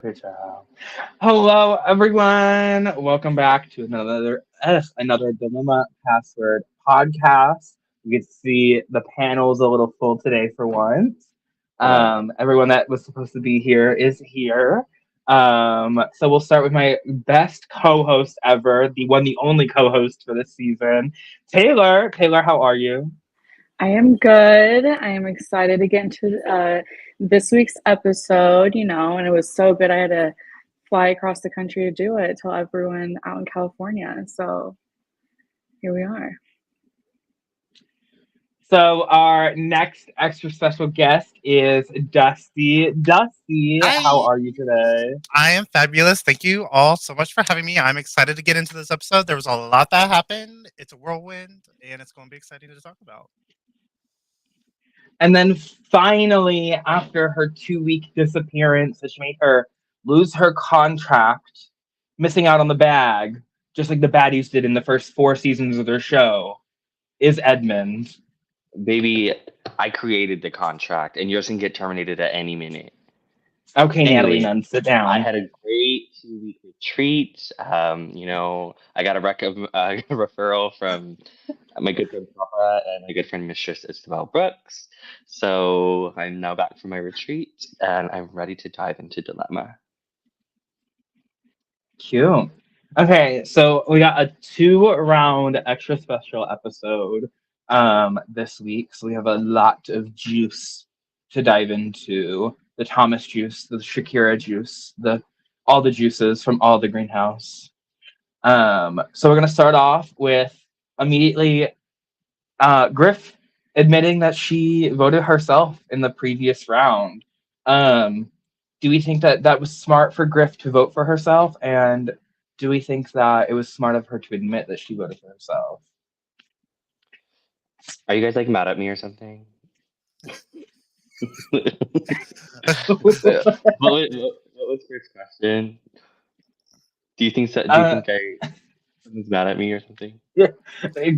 Good job. Hello, everyone. Welcome back to another Dilemma Password podcast. You get to see the panel's a little full today for once. Everyone that was supposed to be here is here. So we'll start with my best co-host ever, the only co-host for this season, Taylor. Taylor, how are you? I am good. I am excited to get into this week's episode, and it was so good. I had to fly across the country to do it, tell everyone out in California. So here we are. So our next extra special guest is Dusty. Dusty, how Hi, are you today? I am fabulous. Thank you all so much for having me. I'm excited to get into this episode. There was a lot that happened. It's a whirlwind, and it's going to be exciting to talk about. And then finally, after her 2 week disappearance, which made her lose her contract, missing out on the bag, just like the baddies did in the first 4 seasons of their show, is Edmund. Baby, I created the contract, and yours can get terminated at any minute. Okay, Natalie Anyway, Nunn, sit I down. had a great 2 week retreat. I got a referral from my good friend Papa and my good friend Mistress Isabel Brooks. So I'm now back from my retreat, and I'm ready to dive into Dilemma. Cute. Okay, so we got a 2 round extra special episode this week. So we have a lot of juice to dive into. The Thomas juice, the Shakira juice, the all the juices from all the greenhouse. So we're gonna start off with immediately Griff admitting that she voted herself in the previous round. Um, do we think that that was smart for Griff to vote for herself? And do we think that it was smart of her to admit that she voted for herself? Are you guys like mad at me or something? What was first question? Do you uh, think someone's mad at me or something? yeah,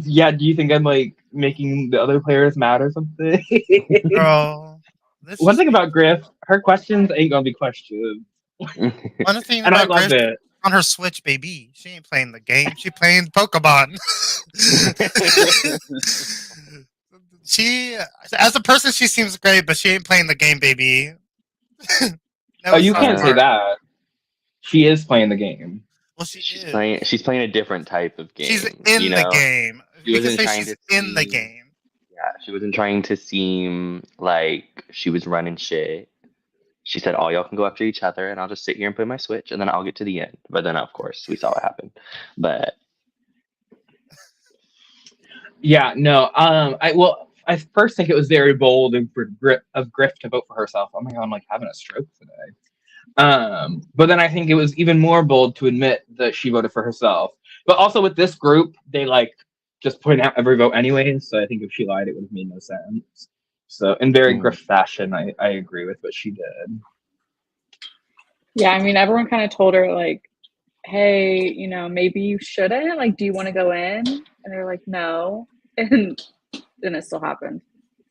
yeah. Do you think I'm like making the other players mad or something? Girl, let's One just thing be about Griff, her questions ain't gonna be questions, one thing and I about love Grace it. on her Switch, baby. She ain't playing the game. She playing Pokemon. she, as a person, she seems great, but she ain't playing the game, baby. Oh, Never you saw the can't say uh, part. that. She is playing the game. Well, she she's is. playing. She's playing a different type of She's game. in the game. She We can wasn't say trying she's to in the seem. game. Yeah, she wasn't trying to seem like she was running shit. She said, "All y'all can go after each other, and I'll just sit here and play my Switch, and then I'll get to the end." But then, of course, we saw what happened. But Yeah, no. I first think it was very bold of Griff to vote for herself. Oh my god, I'm like having a stroke today. But then I think it was even more bold to admit that she voted for herself. But also with this group, they like just point out every vote anyways. So I think if she lied, it would have made no sense. So in very mm, Griff fashion, I agree with what she did. Yeah, I mean, everyone kind of told her, like, hey, maybe you shouldn't. Like, do you want to go in? And they're like, no. And then it still happened.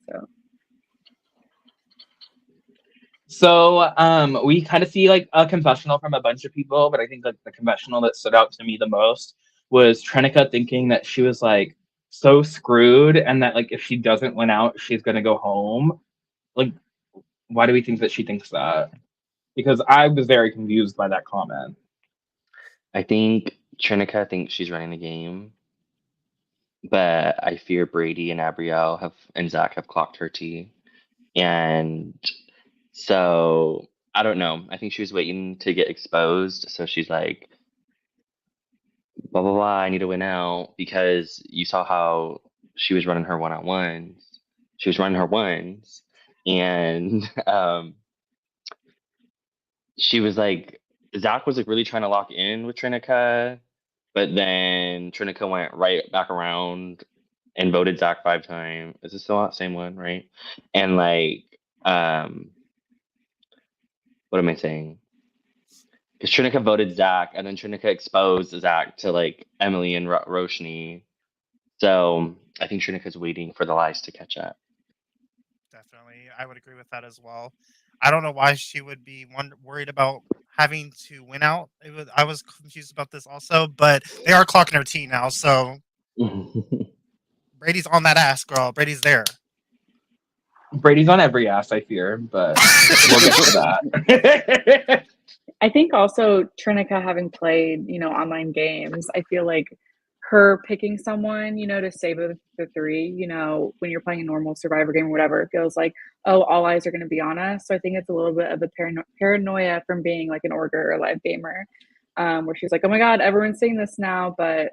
So, So we kind of see like a confessional from a bunch of people, but I think like the confessional that stood out to me the most was Trenica thinking that she was like so screwed and that like if she doesn't win out, she's gonna go home. Like, why do we think that she thinks that? Because I was very confused by that comment. I think Trinica thinks she's running the game, but I fear Brady and Abrielle have and Zach have clocked her tea, and so I don't know. I think she was waiting to get exposed, so she's like, blah blah blah. I need to win out because you saw how she was running her one on ones. She was running her ones, and she was like, Zach was like really trying to lock in with Trinica, but then Trinica went right back around and voted Zach 5 times. Is this still the same one, right? And like, um, what am I saying? Because Trinica voted Zach, and then Trinica exposed Zach to like Emily and Roshni. So I think Trinika's waiting for the lies to catch up. Definitely, I would agree with that as well. I don't know why she would be worried about having to win out. I was confused about this also, but they are clocking her T now, so Brady's on that ass, girl. Brady's there. Brady's on every ass, I fear, but we'll get to that. I think also Trinica having played, online games, I feel like her picking someone, to save the three, when you're playing a normal Survivor game or whatever, it feels like, oh, all eyes are going to be on us. So I think it's a little bit of the paranoia from being like an order or a live gamer, where she's like, oh my God, everyone's saying this now, but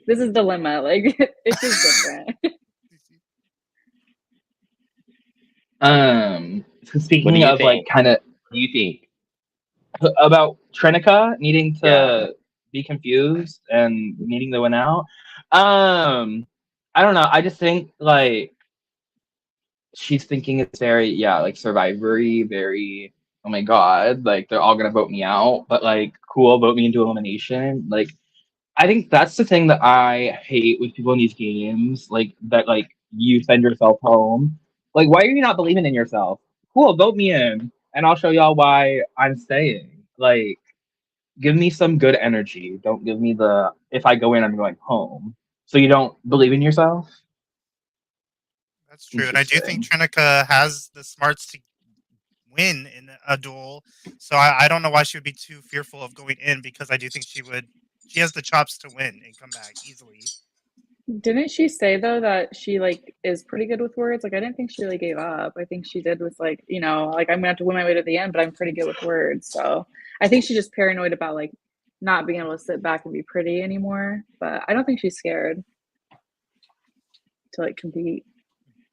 this is dilemma. Like, it's just different. Speaking of like kind of, what do you think about Trinica needing to be confused and needing to win out? I don't know. I just think like she's thinking it's very like Survivory, very oh my God, like they're all gonna vote me out, but like cool, vote me into elimination. Like I think that's the thing that I hate with people in these games, like that like you send yourself home. Like why are you not believing in yourself? Cool, vote me in and I'll show y'all why I'm staying. Like give me some good energy. Don't give me the if I go in I'm going home. So you don't believe in yourself? That's true, and I do think Trinica has the smarts to win in a duel. So I don't know why she would be too fearful of going in, because I do think she would. She has the chops to win and come back easily. Didn't she say though that she like is pretty good with words? Like I didn't think she really gave up. I think she did was like, like I'm gonna have to win my way to the end, but I'm pretty good with words. So I think she's just paranoid about like not being able to sit back and be pretty anymore. But I don't think she's scared to like compete.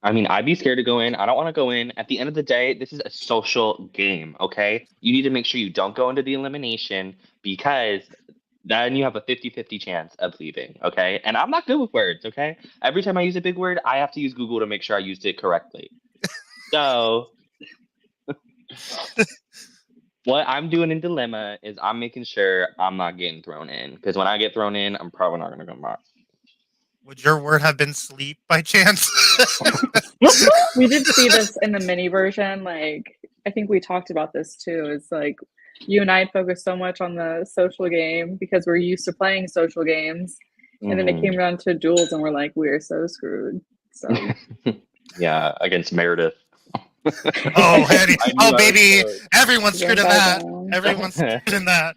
I mean, I'd be scared to go in. I don't want to go in. At the end of the day, this is a social game, okay? You need to make sure you don't go into the elimination, because then you have a 50-50 chance of leaving, okay? And I'm not good with words, okay? Every time I use a big word, I have to use Google to make sure I used it correctly. So what I'm doing in Dilemma is I'm making sure I'm not getting thrown in, because when I get thrown in, I'm probably not going to come back. Would your word have been sleep by chance? We did see this in the mini version. Like, I think we talked about this too. It's like you and I focused so much on the social game because we're used to playing social games. And then it came down to duels and we're like, we're so screwed. So yeah, against Meredith. Oh, Hattie. Oh, baby. Everyone's screwed in that. Everyone's screwed in that.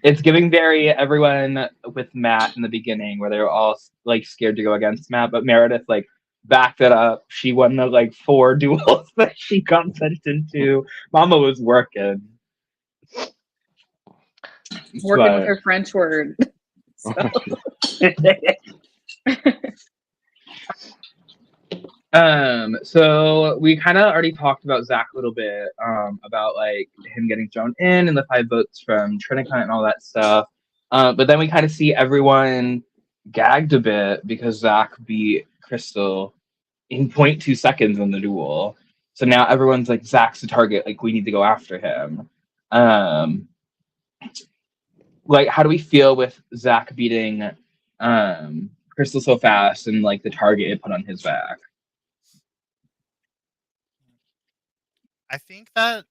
It's giving very everyone with Matt in the beginning, where they were all like scared to go against Matt, but Meredith like backed it up. She won the like 4 duels that she got sent into. Mama was working with her French word. So we kind of already talked about Zach a little bit, about like him getting thrown in and the 5 votes from Trinica and all that stuff. But then we kind of see everyone gagged a bit because Zach beat Crystal in 0.2 seconds in the duel. So now everyone's like, Zach's the target. Like we need to go after him. Like how do we feel with Zach beating Crystal so fast and like the target it put on his back? I think that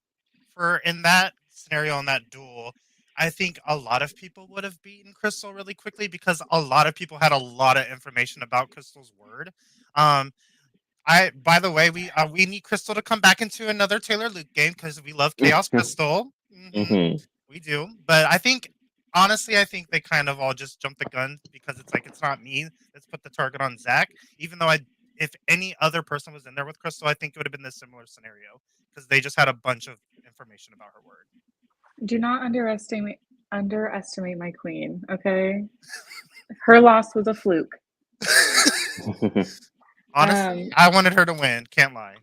in that scenario, in that duel, I think a lot of people would have beaten Crystal really quickly because a lot of people had a lot of information about Crystal's word. By the way, we need Crystal to come back into another Taylor Luke game because we love Chaos Crystal. We do, but honestly, I think they kind of all just jumped the gun because it's like, it's not me. Let's put the target on Zach. Even though if any other person was in there with Crystal, I think it would have been a similar scenario because they just had a bunch of information about her word. Do not underestimate my queen, okay? Her loss was a fluke. Honestly, I wanted her to win. Can't lie.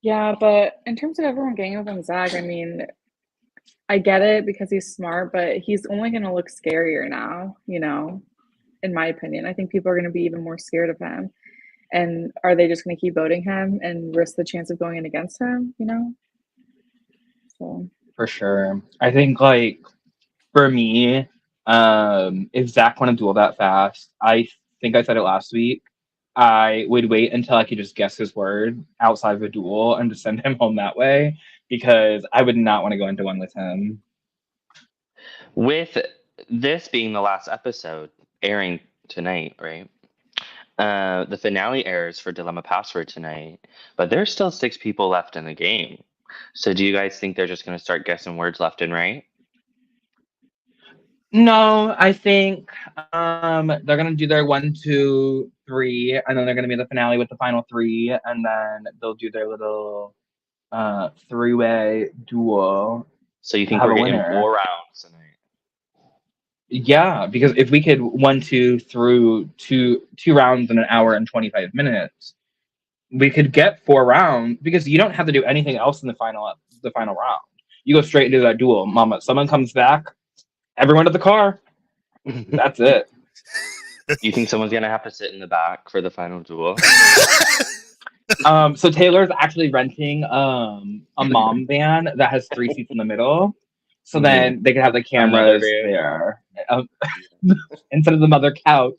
Yeah, but in terms of everyone ganging up on Zach, I mean, I get it because he's smart, but he's only going to look scarier now, in my opinion. I think people are going to be even more scared of him. And are they just going to keep voting him and risk the chance of going in against him, So for sure. I think like for me, if Zach won a duel that fast, I think I said it last week, I would wait until I could just guess his word outside of a duel and just send him home that way. because I would not want to go into one with him. With this being the last episode airing tonight, right? The finale airs for Dilemma Password tonight, but there's still 6 people left in the game. So do you guys think they're just going to start guessing words left and right? No, I think they're gonna do their 1, 2, 3, and then they're gonna be the finale with the final 3, and then they'll do their little 3-way duel. So you to think have we're a getting winner. 4 rounds tonight? Yeah, because if we could 1, 2 through two rounds in an hour and 25 minutes, we could get 4 rounds because you don't have to do anything else in the final round. You go straight into that duel. Mama, someone comes back, everyone to the car. That's it. You think someone's going to have to sit in the back for the final duel? So Taylor's actually renting a mom van that has 3 seats in the middle. So then they can have the cameras van. there. Instead of the mother couch,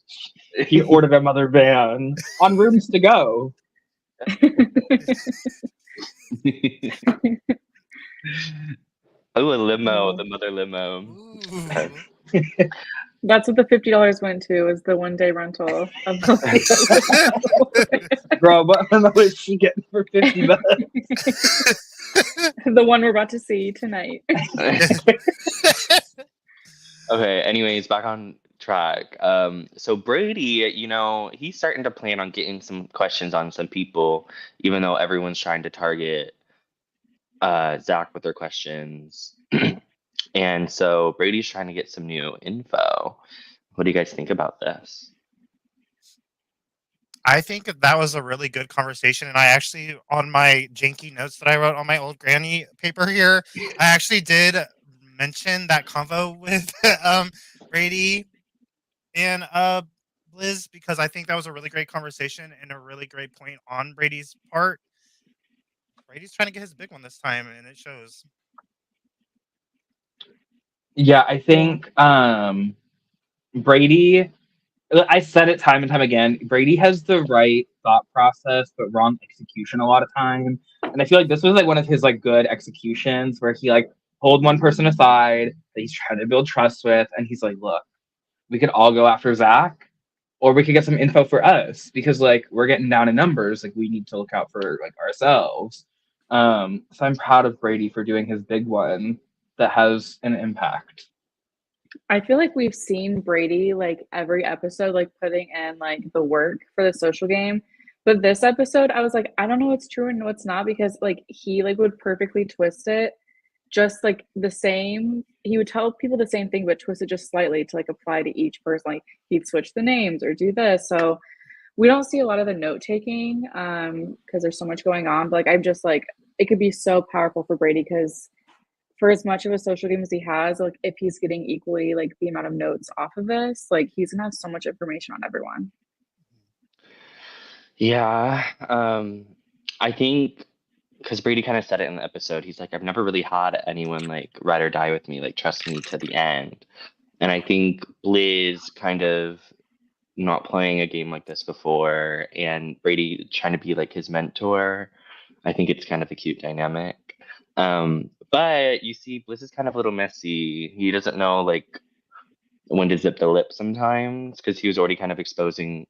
he ordered a mother van on rooms to go. Oh, a limo, the mother limo. Ooh. That's what the $50 went to, is the 1-day rental of Bro, what would she get for $50? the one we're about to see tonight. Okay, anyways, back on track. So Brady, he's starting to plan on getting some questions on some people, even though everyone's trying to target Zach with their questions. And so Brady's trying to get some new info. What do you guys think about this? I think that was a really good conversation, and I actually, on my janky notes that I wrote on my old granny paper here, I actually did mention that convo with Brady and Liz, because I think that was a really great conversation and a really great point on Brady's part. Brady's trying to get his big one this time, and it shows. Yeah, I think Brady, I said it time and time again, Brady has the right thought process, but wrong execution a lot of time. And I feel like this was like one of his like good executions where he like pulled one person aside that he's trying to build trust with, and he's like, look, we could all go after Zach, or we could get some info for us because like we're getting down in numbers. Like we need to look out for like ourselves. So I'm proud of Brady for doing his big one that has an impact. I feel like we've seen Brady like every episode, like putting in like the work for the social game. But this episode, I was like, I don't know what's true and what's not, because like he like would perfectly twist it just like the same. He would tell people the same thing, but twist it just slightly to like apply to each person. Like he'd switch the names or do this. So we don't see a lot of the note taking because there's so much going on. But like I'm just like, it could be so powerful for Brady because for as much of a social game as he has, like if he's getting equally like the amount of notes off of this, like he's gonna have so much information on everyone. Yeah, I think because Brady kind of said it in the episode, he's like, I've never really had anyone like ride or die with me, like trust me to the end. And I think Blizz kind of not playing a game like this before and Brady trying to be like his mentor, I think it's kind of a cute dynamic. But you see, Blizz is kind of a little messy. He doesn't know like when to zip the lip sometimes because he was already kind of exposing.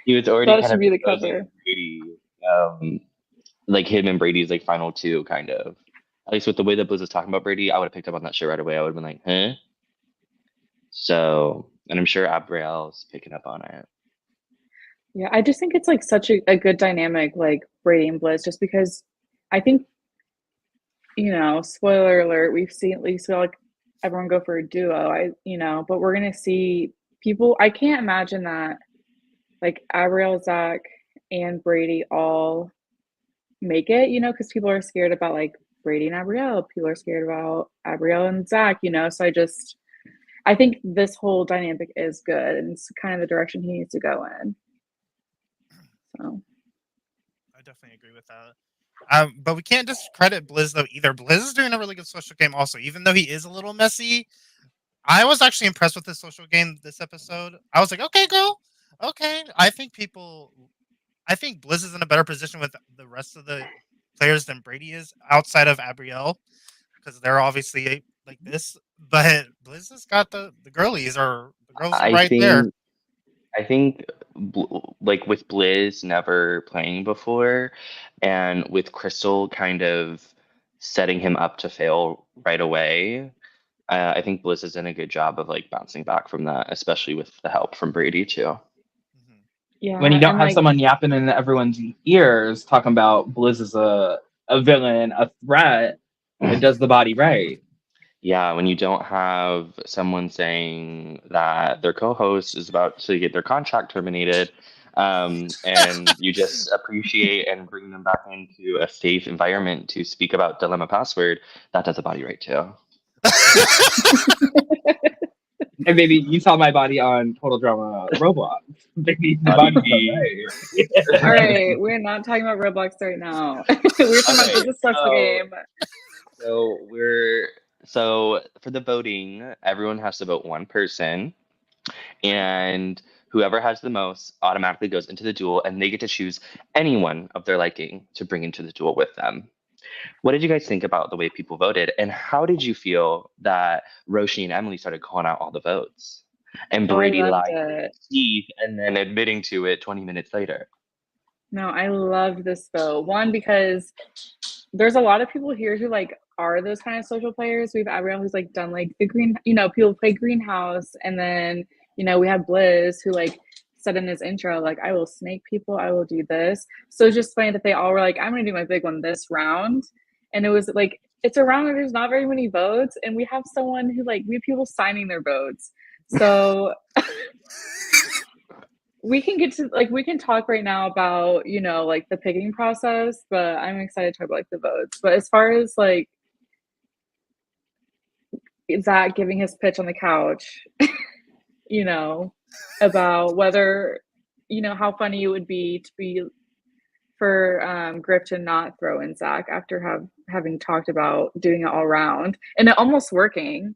He was already That kind should of be the exposing cover. Brady, like him and Brady's like final 2, kind of. At least with the way that Blizz was talking about Brady, I would have picked up on that shit right away. I would have been like, huh? So, and I'm sure Abrielle's picking up on it. Yeah, I just think it's like such a good dynamic, like Brady and Blizz, just because I think, spoiler alert, we've seen at least like everyone go for a duo. But we're gonna see people. I can't imagine that like Abrielle, Zach, and Brady all make it, because people are scared about like Brady and Abrielle. People are scared about Abrielle and Zach, So I think this whole dynamic is good and it's kind of the direction he needs to go in. So I definitely agree with that. But we can't discredit Blizz though either. Blizz is doing a really good social game also, even though he is a little messy. I was actually impressed with this social game this episode. I was like, okay, girl, okay. I think I think Blizz is in a better position with the rest of the players than Brady is outside of Abrielle because they're obviously like this. But Blizz has got the girlies or the girls are I right there. think I think like with Blizz never playing before, and with Crystal kind of setting him up to fail right away. I think Blizz has done a good job of like bouncing back from that, especially with the help from Brady too. Mhm. Yeah, When you don't and have like someone yapping in everyone's ears talking about Blizz is a villain, a threat, it does the body right. Yeah, when you don't have someone saying that their co-host is about to get their contract terminated, and you just appreciate and bring them back into a safe environment to speak about Dilemma Password, that does a body right too. And baby, you saw my body on Total Drama Roblox. Baby, the Body body's D. right. all right, we're not talking about Roblox right now. We're talking about Okay, This Is Special so Game. so for the voting, everyone has to vote one person, and whoever has the most automatically goes into the duel, and they get to choose anyone of their liking to bring into the duel with them. What did you guys think about the way people voted, and how did you feel that Roshi and Emily started calling out all the votes, and Oh, I Brady loved lied to it. Steve and then admitting to it 20 minutes later? No, I loved this vote. One, because there's a lot of people here who like are those kind of social players. We have Abigail who's like done like the green, people play Greenhouse, and then we have Blizz who like said in his intro like I will snake people, I will do this. So it's just funny that they all were like I'm gonna do my big one this round, and it was like it's a round where there's not very many votes, and we have someone who like we have people signing their votes. So we can get to like we can talk right now about like the picking process, but I'm excited to talk about like the votes. But as far as like Zach giving his pitch on the couch, you know about whether how funny it would be for Griff to not throw in Zach after having talked about doing it all round and it almost working.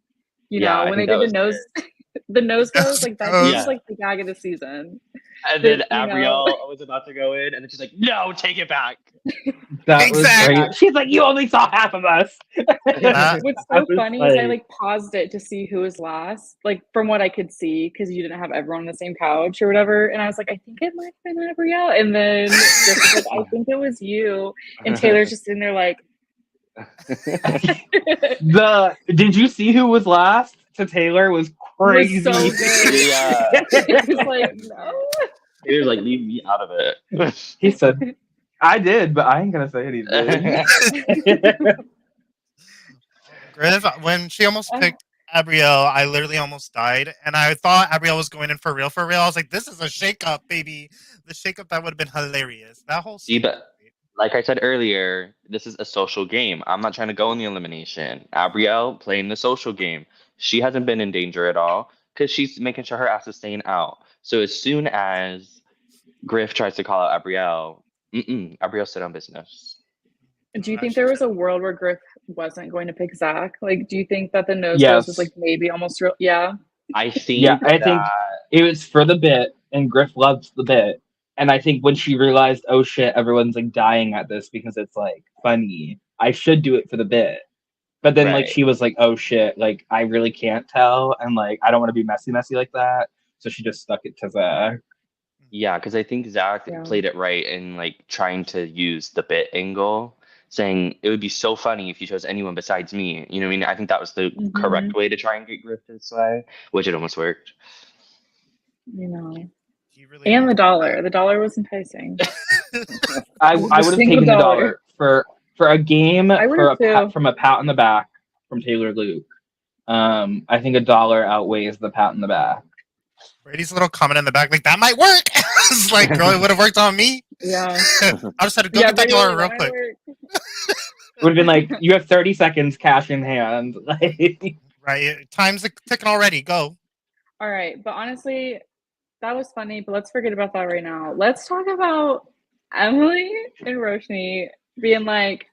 Yeah, I When they think that did the was nose good. the nose goes like that, he was Yeah. like the gag of the season. And then But Abrielle was about to go in, and then she's like, "No, take it back." That was Exactly. great. She's like, you only saw half of us. What's I so was funny is I like paused it to see who was last, like from what I could see, because you didn't have everyone on the same couch or whatever. And I was like, I think it might have been Gabrielle. And then Griff was like, I think it was you. And Taylor's just sitting there like, Did you see who was last to Taylor was crazy. was so good. Yeah. It was like, no. He was like, "Leave me out of it." He said, I did, but I ain't gonna say anything. Griff, when she almost picked Abrielle, I literally almost died, and I thought Abrielle was going in for real. For real, I was like, "This is a shakeup, baby! The shakeup that would have been hilarious." That whole See, scene. but like I said earlier, this is a social game. I'm not trying to go in the elimination. Abrielle playing the social game. She hasn't been in danger at all because she's making sure her ass is staying out. So as soon as Griff tries to call out Abrielle, Abrielle sit on business. Do you think there was a world where Griff wasn't going to pick Zach? Like, do you think that the nose Yes. goes was like maybe almost real? Yeah. I think Yeah, I that think it was for the bit, and Griff loves the bit. And I think when she realized, oh shit, everyone's like dying at this because it's like funny, I should do it for the bit. But then like Right. she was like, oh shit, like I really can't tell, and like I don't want to be messy like that. So she just stuck it to Zach. Yeah, because I think Zach Yeah. played it right in like trying to use the bit angle, saying it would be so funny if you chose anyone besides me. You know what I mean? I think that was the correct way to try and get Griff this way, which it almost worked. And the dollar was enticing. I would have taken the dollar for a game from a pat on the back from Taylor Luke. I think $1 outweighs the pat on the back. Brady's little comment in the back, like that might work. It's like, girl, it would have worked on me. Yeah. I just had to go get that dollar real quick. It would have been like, you have 30 seconds, cash in hand. Right, time's ticking already. Go. All right, but honestly, that was funny. But let's forget about that right now. Let's talk about Emily and Roshni being like,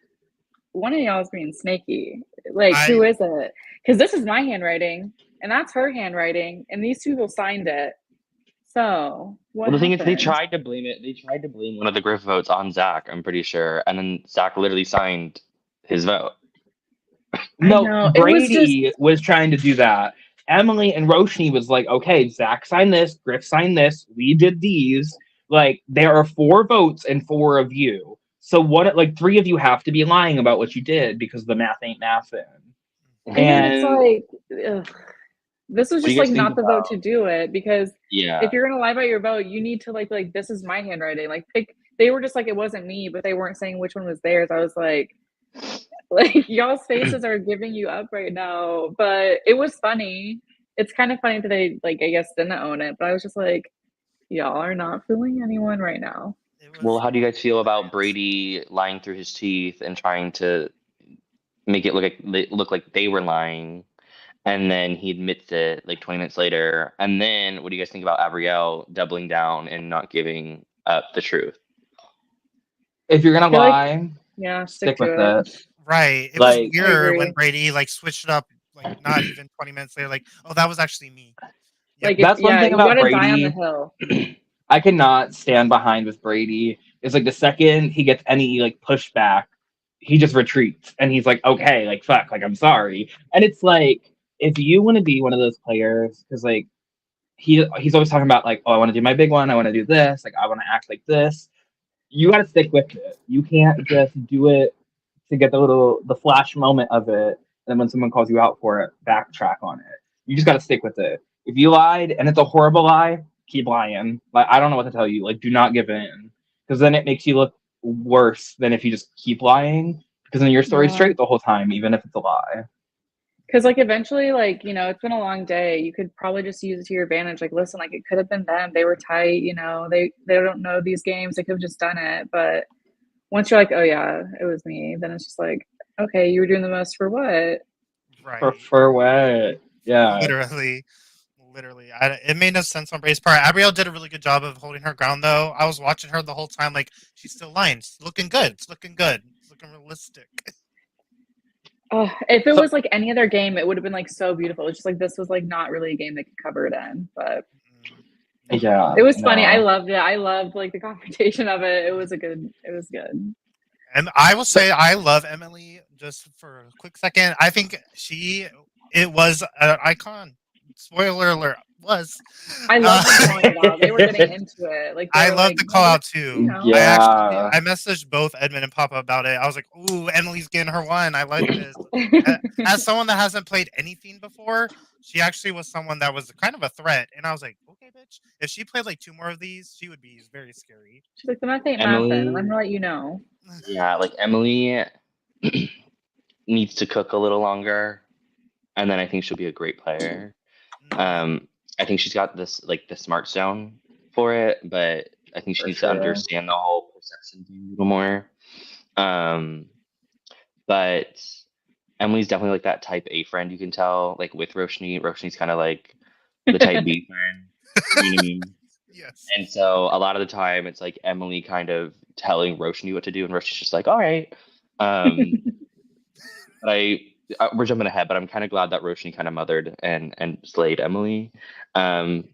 one of y'all is being snaky. Like, who is it? Because this is my handwriting, and that's her handwriting, and these two people signed it. So what Well, the thing is, they happened? tried to blame it. They tried to blame one of the Griff votes on Zach. I'm pretty sure, and then Zach literally signed his vote. I No, know it was just Brady was trying to do that. Emily and Roshni was like, okay, Zach signed this, Griff signed this, we did these. Like, there are 4 votes and 4 of you. So one, like 3 of you have to be lying about what you did because the math ain't mathin'. and it's And like ugh. This was What do just you guys like think not the vote about? to do it because Yeah, if you're gonna lie about your vote, you need to like this is my handwriting. Like pick. They were just like it wasn't me, but they weren't saying which one was theirs. I was like y'all's faces are giving you up right now. But it was funny. It's kind of funny that they like I guess didn't own it, but I was just like, y'all are not fooling anyone right now. It Well, was how do you guys feel about hilarious. Brady lying through his teeth and trying to make it look like they were lying, and then he admits it like 20 minutes later? And then, what do you guys think about Abrielle doubling down and not giving up the truth? if you're I gonna feel like lie, yeah, stick stick with to it. it. Right. It was Like, I weird when agree. Brady like switched it up like not even 20 minutes later, like, oh, that was actually me. Yep. Like if that's one yeah, thing you about gotta die on the Brady hill. I cannot stand behind with Brady. It's like the second he gets any like pushback, he just retreats and he's like, okay, like fuck, like I'm sorry. And it's like, if you want to be one of those players, because like he's always talking about like, oh, I want to do my big one, I want to do this, like I want to act like this. You got to stick with it. You can't just do it to get the flash moment of it, and then when someone calls you out for it, backtrack on it. You just got to stick with it. If you lied and it's a horrible lie, keep lying. Like I don't know what to tell you. Like do not give in, because then it makes you look worse than if you just keep lying. Because then your story's Yeah. straight the whole time, even if it's a lie. Because like eventually, like, it's been a long day. You could probably just use it to your advantage. Like, listen, like it could have been them. They were tight, they don't know these games. They could have just done it. But once you're like, oh yeah, it was me, then it's just like, okay, you were doing the most for what? Right. For what? Yeah. Literally. Literally. It made no sense on Brady's part. Abrielle did a really good job of holding her ground though. I was watching her the whole time, like she's still lying. It's looking good. It's looking good. It's looking realistic. If it So was like any other game, it would have been like so beautiful. It's just like this was like not really a game they could cover it in. But No. yeah, it was funny. I no. loved it. I loved like the confrontation of it. It was good. And I will So say I love Emily just for a quick second. I think it was an icon. Spoiler alert was. I Uh, love them calling it out. They were getting into it. Like they I were love like, the no, call we're out too. yeah. I messaged both Edmund and Papa about it. I was like, "Ooh, Emily's getting her one. I like this." As someone that hasn't played anything before, she actually was someone that was kind of a threat, and I was like, "Okay, bitch. If she played like 2 more of these, she would be very scary." She's like, the math ain't mathin', and I'm Emily, gonna let you know. yeah, like Emily needs to cook a little longer, and then I think she'll be a great player. Mhm. I think she's got this like the smart zone for it, but I think she For needs to sure. understand the whole perception thing a little more. Um, but Emily's definitely like that type A friend, you can tell. Like with Roshni, Roshni's kind of like the type B friend. You know what I mean? Yes. And so a lot of the time, it's like Emily kind of telling Roshni what to do, and Roshni's just like, "All right." Um, but we're jumping ahead, but I'm kind of glad that Roshni kind of mothered and slayed Emily,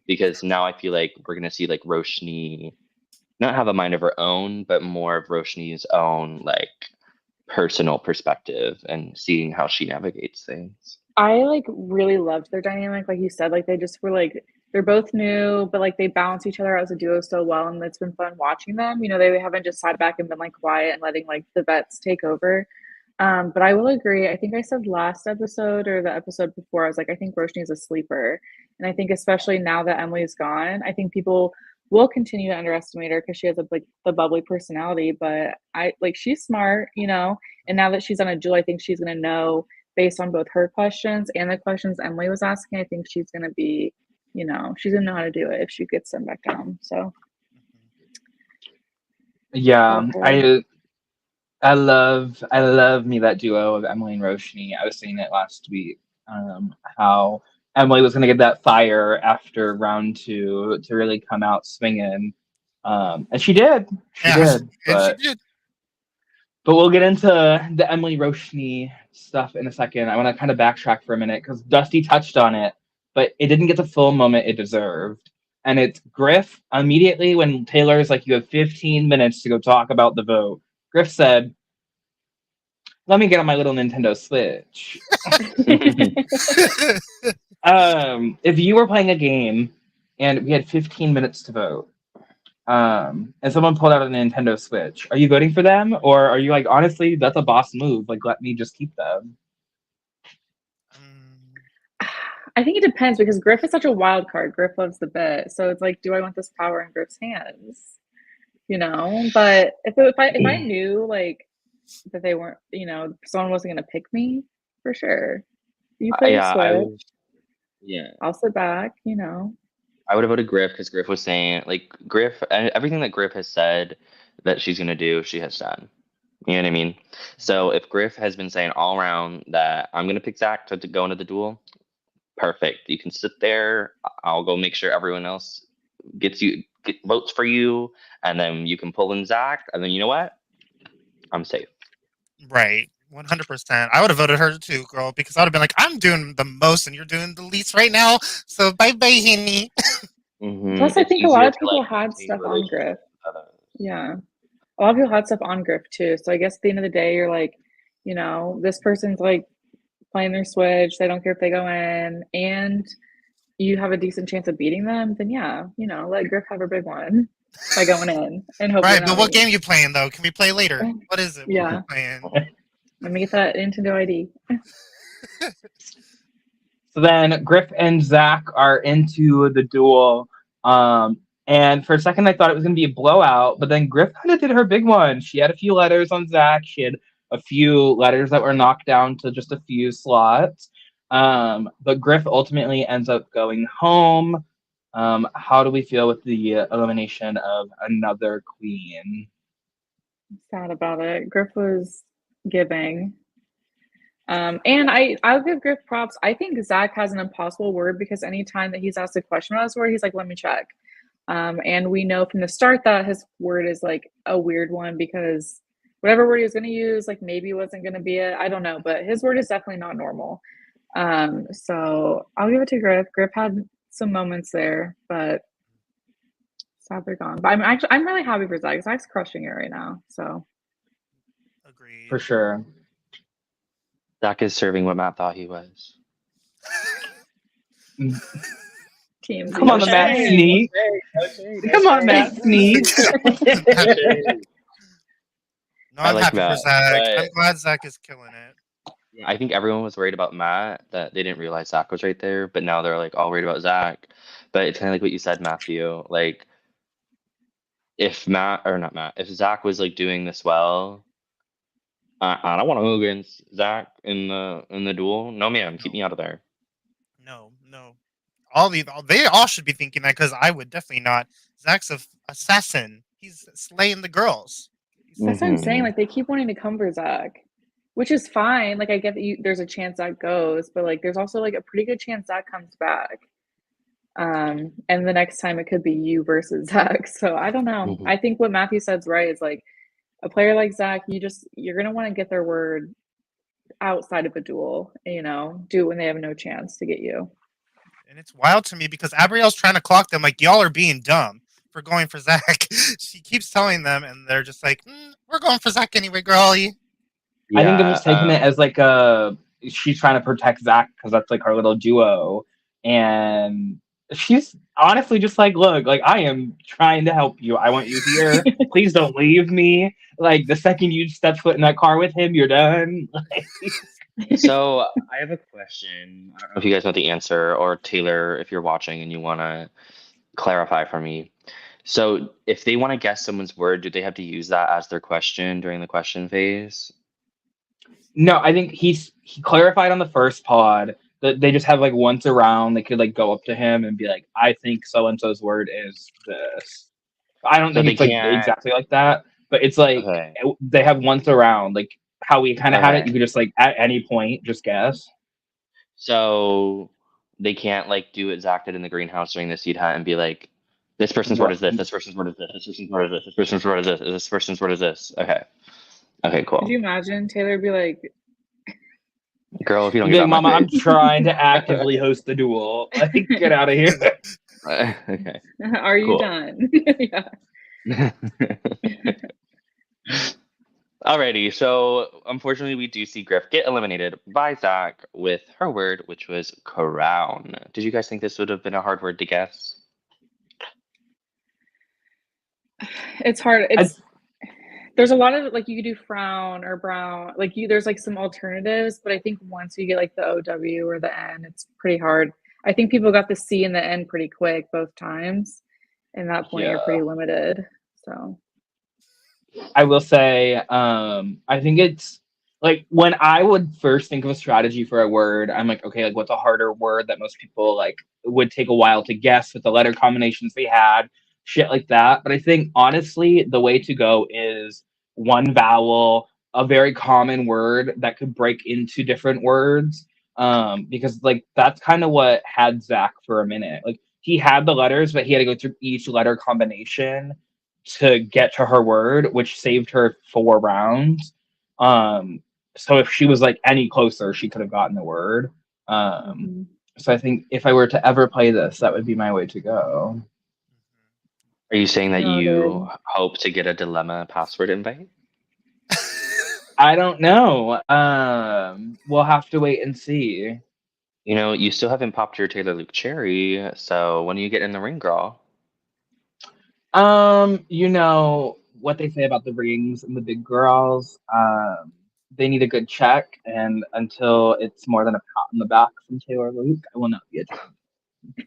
because now I feel like we're gonna see like Roshni not have a mind of her own, but more of Roshni's own like personal perspective and seeing how she navigates things. I like really loved their dynamic, like you said, like they just were like they're both new, but like they balance each other out as a duo so well, and it's been fun watching them. They haven't just sat back and been like quiet and letting like the vets take over. But I will agree. I think I said last episode or the episode before, I was like, I think Roshni is a sleeper. And I think especially now that Emily's gone, I think people will continue to underestimate her because she has like the bubbly personality. But I like she's smart, and now that she's on a duel, I think she's gonna know based on both her questions and the questions Emily was asking. I think she's gonna be, she's gonna know how to do it if she gets them back down. So Yeah. love her. I love me that duo of Emily and Roshni. I was saying it last week. How Emily was going to get that fire after round 2 to really come out swinging, and she did. She Yeah, did. and she But did. we'll get into the Emily Roshni stuff in a second. I want to kind of backtrack for a minute because Dusty touched on it, but it didn't get the full moment it deserved. and it's Griff. Immediately when Taylor's like, you have 15 minutes to go talk about the vote, Griff said, let me get on my little Nintendo Switch. If you were playing a game and we had 15 minutes to vote, and someone pulled out a Nintendo Switch, are you voting for them? Or are you like, honestly, that's a boss move. Like, let me just keep them. I think it depends because Griff is such a wild card. Griff loves the bit. So it's like, do I want this power in Griff's hands? You know? But if I knew like that they weren't, you know, someone wasn't gonna pick me, for sure. You play the Switch. I'll sit back, you know. I would have voted Griff because Griff was saying, like, Griff, everything that Griff has said that she's going to do, she has done. You know what I mean? So if Griff has been saying all around that I'm going to pick Zach to go into the duel, perfect. You can sit there. I'll go make sure everyone else get votes for you, and then you can pull in Zach, and then you know what? I'm safe. Right. 100%. I would have voted her too, girl, because I would have been like, I'm doing the most and you're doing the least right now. So bye-bye, Henny. Plus, I think a lot of people had stuff on Griff. Yeah. A lot of people had stuff on Griff too. So I guess at the end of the day, you're like, you know, this person's like playing their Switch. They don't care if they go in and you have a decent chance of beating them. Then yeah, you know, let Griff have a big one by going in and hope. Right, but what game you playing though? Can we play later? What is it? Yeah. Let me get that Nintendo ID. So then Griff and Zach are into the duel. And for a second I thought it was going to be a blowout, but then Griff kind of did her big one. She had a few letters on Zach. She had a few letters that were knocked down to just a few slots. But Griff ultimately ends up going home. How do we feel with the elimination of another queen? I'm sad about it. Griff was giving. And I'll give Griff props. I think Zach has an impossible word because anytime that he's asked a question about his word, he's like, let me check. And we know from the start that his word is like a weird one because whatever word he was going to use, like maybe wasn't going to be it. I don't know, but his word is definitely not normal. So I'll give it to Griff. Griff had some moments there, but sad they're gone. But I'm really happy for Zach. Zach's crushing it right now. So agreed. For sure. Zach is serving what Matt thought he was. Team. Come on, Matt Sneak. Come on, Matt Sneak. No, I'm like happy Matt, for Zach. but- I'm glad Zach is killing it. I think everyone was worried about Matt, that they didn't realize Zach was right there, but now they're like all worried about Zach. But it's kind of like what you said, Matthew. Like, if Zach was like doing this well, I don't want to go against Zach in the duel. No, ma'am, keep me out of there. No. They all should be thinking that because I would definitely not. Zach's a assassin. He's slaying the girls. That's what I'm saying. Like they keep wanting to come for Zach, which is fine. Like I get that there's a chance Zach goes, but like there's also like a pretty good chance Zach comes back. And the next time it could be you versus Zach. So I don't know. I think what Matthew said's right. Is like a player like Zach, you're gonna want to get their word outside of a duel. You know, do it when they have no chance to get you. And it's wild to me because Abrielle's trying to clock them like y'all are being dumb for going for Zach. She keeps telling them, and they're just like, "We're going for Zach anyway, girlie." Yeah, I think they're just taking it as like she's trying to protect Zach because that's like her little duo, and she's honestly just like, look, like I am trying to help you. I want you here. Please don't leave me. Like the second you step foot in that car with him, you're done. So I have a question. I don't know if you guys know the answer, or Taylor, if you're watching and you want to clarify for me. So if they want to guess someone's word, do they have to use that as their question during the question phase? No, I think he clarified on the first pod that they just have like once around they could like go up to him and be like, I think so and so's word is this. I don't think it's like exactly like that, but it's like they have once around, like how we kind of had it. You could just like at any point just guess. So they can't like do what Zach did in the greenhouse during the seed hunt and be like, this person's word is this, this person's word is this, this person's word is this, this person's word is this, this person's word is this. Okay, cool. Could you imagine Taylor be like, girl, if you don't be get like, Mama, I'm trying to actively host the duel. Like, get out of here. Okay, Are you cool. done? Yeah. Alrighty, so unfortunately, we do see Griff get eliminated by Zach with her word, which was crown. Did you guys think this would have been a hard word to guess? It's hard. I, There's a lot of like you could do frown or brown. Like there's like some alternatives, but I think once you get like the OW or the N, it's pretty hard. I think people got the C and the N pretty quick both times. And that point, you're pretty yeah. limited. So I will say, I think it's like when I would first think of a strategy for a word, I'm like, okay, like what's a harder word that most people like would take a while to guess with the letter combinations they had, shit like that. But I think honestly, the way to go is one vowel, a very common word that could break into different words. Because like that's kind of what had Zach for a minute. Like he had the letters, but he had to go through each letter combination to get to her word, which saved her 4 rounds. So if she was like any closer, she could have gotten the word. mhm. So I think if I were to ever play this, that would be my way to go. Are you saying that you Noted. hope to get a dilemma password invite? I don't know. We'll have to wait and see. You know, you still haven't popped your Taylor Luke cherry, so when do you get in the ring, girl? You know what they say about the rings and the big girls. They need a good check, and until it's more than a pat on the back from Taylor Luke, I will not be attending.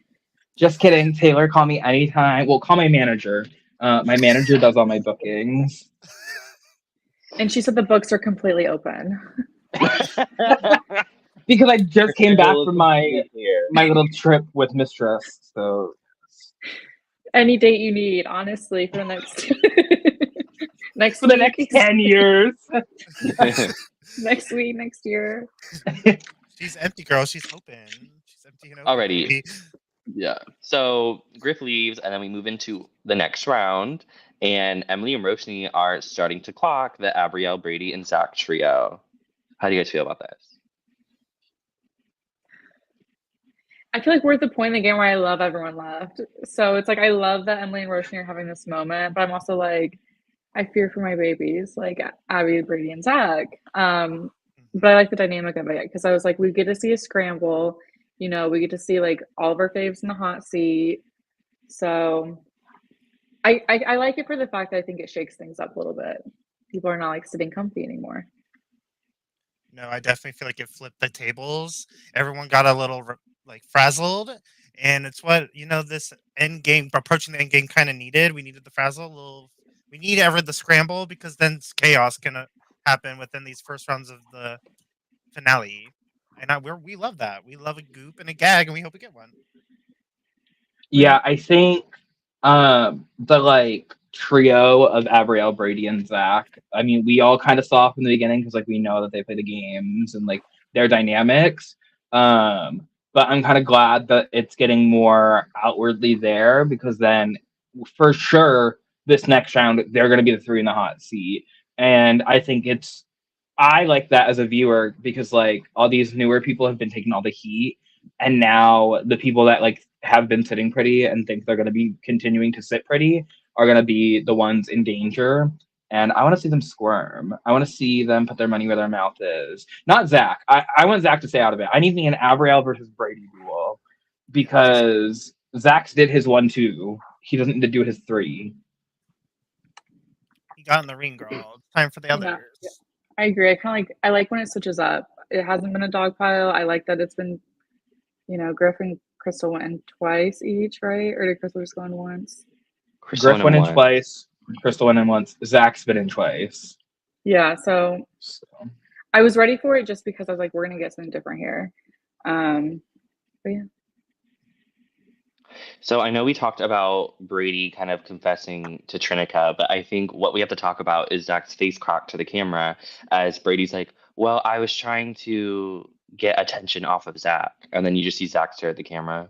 Just kidding, Taylor. Call me anytime. Well, call my manager. My manager does all my bookings. And she said the books are completely open. Because I just came back Schedule is from my completely clear. little trip with Mistress. So Any date you need, honestly, for the next next for the week, next 10 years. next week, next year. She's empty, girl. She's open. She's empty and open. Alrighty. baby. Yeah. So Griff leaves, and then we move into the next round, and Emily and Roshni are starting to clock the Abrielle, Brady, and Zach trio. How do you guys feel about this? I feel like we're at the point in the game where I love everyone left. So it's like I love that Emily and Roshni are having this moment, but I'm also like, I fear for my babies, like Abby, Brady, and Zach. But I like the dynamic of it because I was like, we get to see a scramble, we get to see like all of our faves in the hot seat. So I like it for the fact that I think it shakes things up a little bit. People are not like sitting comfy anymore. No, I definitely feel like it flipped the tables. Everyone got a little like frazzled, and it's what this end game approaching the end game kind of needed. We needed the frazzle, we need ever the scramble because then chaos can happen within these first rounds of the finale, and we love that. We love a goop and a gag, and we hope we get one. Yeah, I think the like trio of Abrielle, Brady, and Zach. I mean, we all kind of saw from the beginning because like we know that they play the games and like their dynamics. But I'm kind of glad that it's getting more outwardly there because then for sure this next round they're going to be the three in the hot seat, and I like that as a viewer because like all these newer people have been taking all the heat, and now the people that like have been sitting pretty and think they're going to be continuing to sit pretty are going to be the ones in danger. And I want to see them squirm. I want to see them put their money where their mouth is. Not Zach. I want Zach to stay out of it. I need an Abrielle versus Brady duel because Zach's did his 1-2. He doesn't need to do his 3. He got in the ring, girl. It's time for the others. Yeah. I agree. I like when it switches up. It hasn't been a dog pile. I like that it's been, Griff and Crystal went in twice each, right? Or did Crystal just go in once? Griff went in twice. Crystal went in once. Zach's been in twice. Yeah, so I was ready for it just because I was like, we're gonna get something different here. But yeah. So I know we talked about Brady kind of confessing to Trinica, but I think what we have to talk about is Zach's face crack to the camera as Brady's like, well, I was trying to get attention off of Zach. And then you just see Zach stare at the camera.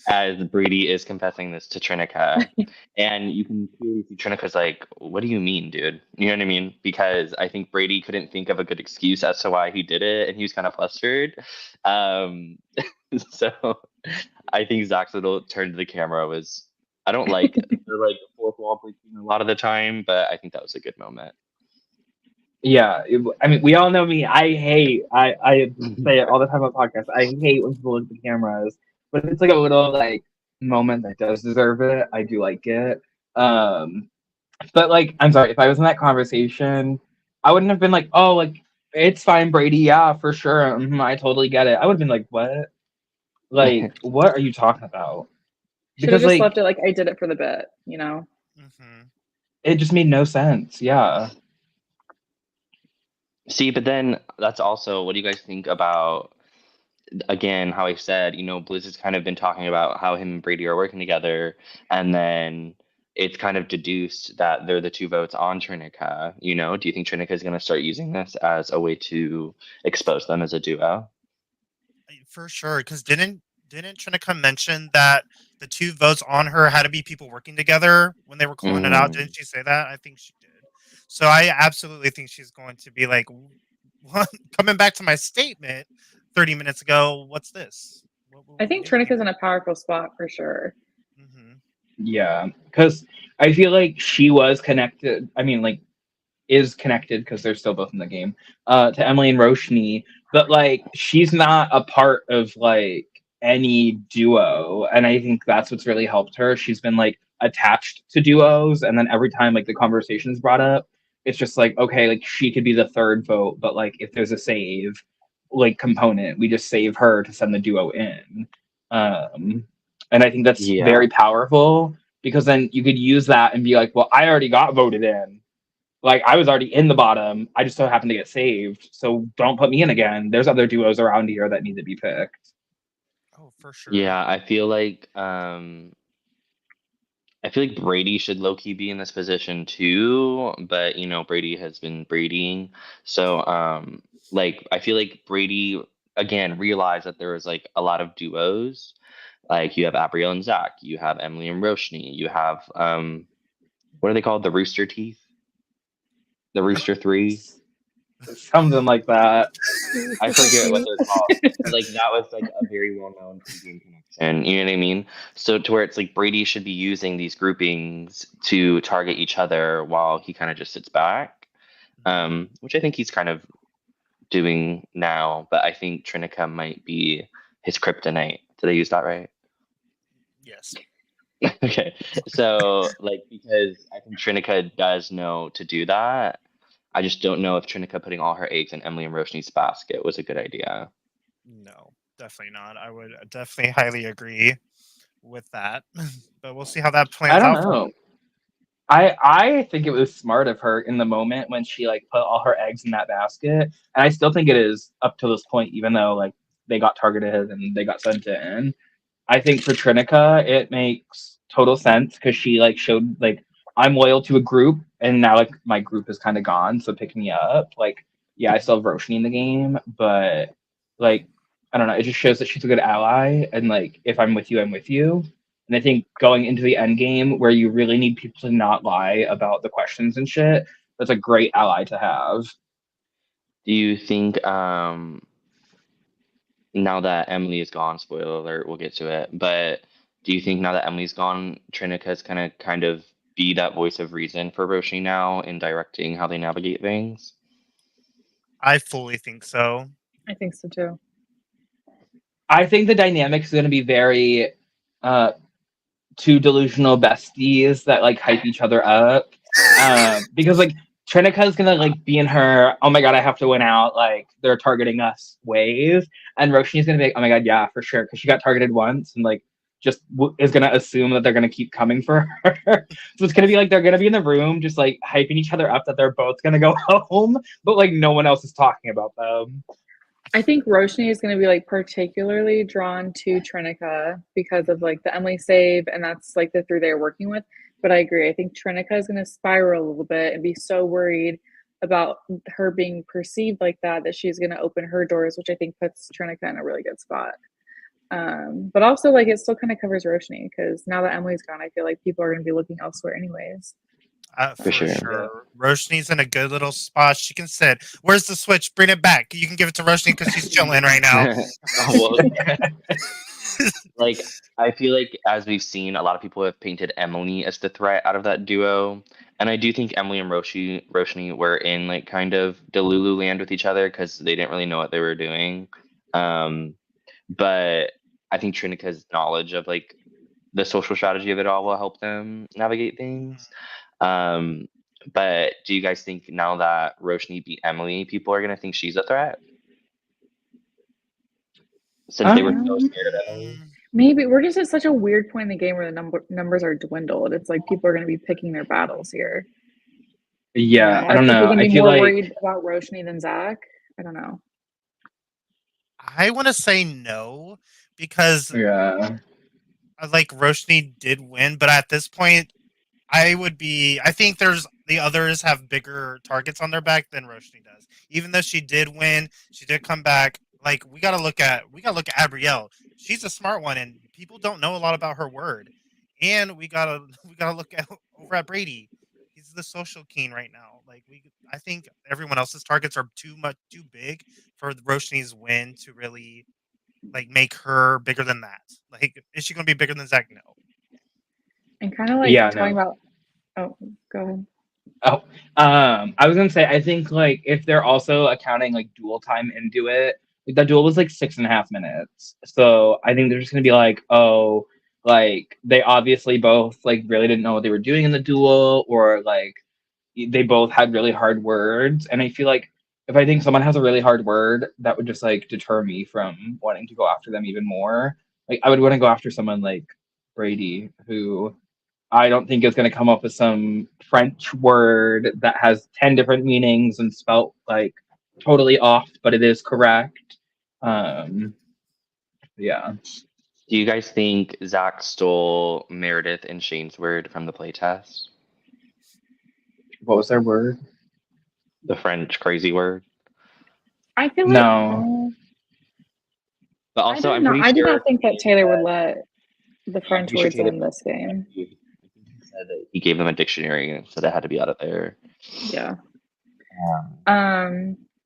As Brady is confessing this to Trinica. And you can clearly see Trinica's like, what do you mean, dude? You know what I mean? Because I think Brady couldn't think of a good excuse as to why he did it, and he was kind of flustered. So I think Zach's little turn to the camera was, I don't like the like fourth wall breaking a lot of the time, but I think that was a good moment. Yeah, I mean, we all know me. I say it all the time on podcasts. I hate when people look at the cameras, but if it's like a little like moment that does deserve it, I do like it. Um, but like, I'm sorry, if I was in that conversation, I wouldn't have been like, oh, like it's fine, Brady. Yeah, for sure. I totally get it. I would have been like, what? Like, what are you talking about? Should have Because just left like, it like I did it for the bit, you know? Hmm. it just made no sense. Yeah. See, but then that's also, what do you guys think about, again, how I said, Blizz has kind of been talking about how him and Brady are working together, and then it's kind of deduced that they're the two votes on Trinica. Do you think Trinica is going to start using this as a way to expose them as a duo? For sure, because didn't Trinica mention that the two votes on her had to be people working together when they were calling it out? Mm. Didn't she say that? I think she did. So I absolutely think she's going to be like, what? Coming back to my statement 30 minutes ago. What's this? What I are we think doing Trinica's here? in a powerful spot for sure. Hmm. Yeah. Because I feel like she was connected. I mean, like, is connected because they're still both in the game to Emily and Roshni, but like she's not a part of like any duo, and I think that's what's really helped her. She's been like attached to duos, and then every time like the conversation is brought up, it's just like okay, like she could be the third vote, but like if there's a save like component, we just save her to send the duo in. Um, and I think that's Yeah. very powerful because then you could use that and be like, well, I already got voted in, like I was already in the bottom. I just so happened to get saved. So don't put me in again. There's other duos around here that need to be picked. Oh, for sure. Yeah, I feel like Brady should low key be in this position too, but Brady has been Bradying. So like I feel like Brady again realized that there was like a lot of duos. Like you have Abrielle and Zach, you have Emily and Roshni, you have what are they called? The Rooster Teeth? The Rooster Three? Something like that. I forget what they're called. But like that was like a very well known game connection. You know what I mean? So to where it's like Brady should be using these groupings to target each other while he kind of just sits back. Which I think he's kind of doing now, but I think Trinica might be his kryptonite. Did I use that right? Yes. Okay. So like because I think Trinica does know to do that. I just don't know if Trinica putting all her eggs in Emily and Roshni's basket was a good idea. No, definitely not. I would definitely highly agree with that. But we'll see how that I plans don't out for know. I think it was smart of her in the moment when she like put all her eggs in that basket. And I still think it is up to this point, even though like they got targeted and they got sent in. I think for Trinica, it makes total sense because she like showed like I'm loyal to a group, and now like my group is kind of gone, so pick me up. Like, yeah, I still have Roshni in the game, but like I don't know, it just shows that she's a good ally, and like if I'm with you, I'm with you. And I think going into the end game where you really need people to not lie about the questions and shit, that's a great ally to have. Do you think now that Emily is gone, spoiler alert, we'll get to it, but do you think now that Emily's gone, Trinica's gonna kind of be that voice of reason for Roshi now in directing how they navigate things? I fully think so. I think so too. I think the dynamic is going to be very uh, two delusional besties that like hype each other up. Because like Trinika's gonna like be in her, oh my god, I have to win out, like they're targeting us wave, and Roshni's gonna be like, oh my god, yeah, for sure, because she got targeted once and like just is gonna assume that they're gonna keep coming for her. So it's gonna be like they're gonna be in the room just like hyping each other up that they're both gonna go home, but like no one else is talking about them. I think Roshni is going to be like particularly drawn to Trinica because of like the Emily save, and that's like the three they're working with. But I agree. I think Trinica is going to spiral a little bit and be so worried about her being perceived like that she's going to open her doors, which I think puts Trinica in a really good spot. But also like it still kind of covers Roshni because now that Emily's gone, I feel like people are going to be looking elsewhere anyways. For sure. sure. Roshni's in a good little spot. She can sit. Where's the switch? Bring it back. You can give it to Roshni because she's chilling right now. Well, like I feel like as we've seen, a lot of people have painted Emily as the threat out of that duo, and I do think Emily and Roshni were in like kind of Delulu land with each other because they didn't really know what they were doing. But I think Trinica's knowledge of like the social strategy of it all will help them navigate things. But do you guys think now that Roshni beat Emily, people are gonna think she's a threat? Since they were so scared of Emily. Maybe we're just at such a weird point in the game where the numbers are dwindled. It's like people are going to be picking their battles here. Yeah, I don't Are know. people going to I be feel more like worried about Roshni than Zach? I don't know. I want to say no because yeah. like Roshni did win, but at this point, I think there's the others have bigger targets on their back than Roshni does. Even though she did win, she did come back. Like we gotta look at Abrielle. She's a smart one, and people don't know a lot about her word. And we gotta look at over at Brady. He's the social king right now. Like I think everyone else's targets are too big for Roshni's win to really like make her bigger than that. Like, is she gonna be bigger than Zach? No. And kind of like Yeah, talking no. about. Oh, go ahead. Oh, I was gonna say, I think like if they're also accounting like duel time into it, like that duel was like 6.5 minutes. So I think they're just gonna be like, oh, like they obviously both like really didn't know what they were doing in the duel, or like they both had really hard words. And I feel like if I think someone has a really hard word, that would just like deter me from wanting to go after them even more. Like I would want to go after someone like Brady, who I don't think is going to come up with some French word that has 10 different meanings and spelt like totally off, but it is correct. Yeah. Do you guys think Zach stole Meredith and Shane's word from the playtest? What was their word? The French crazy word. I feel like No. But I also, don't I'm know. pretty I did sure not think that Taylor would let the I'm French pretty sure words Taylor in this game. he said that he gave them a dictionary and said it had to be out of there. Yeah.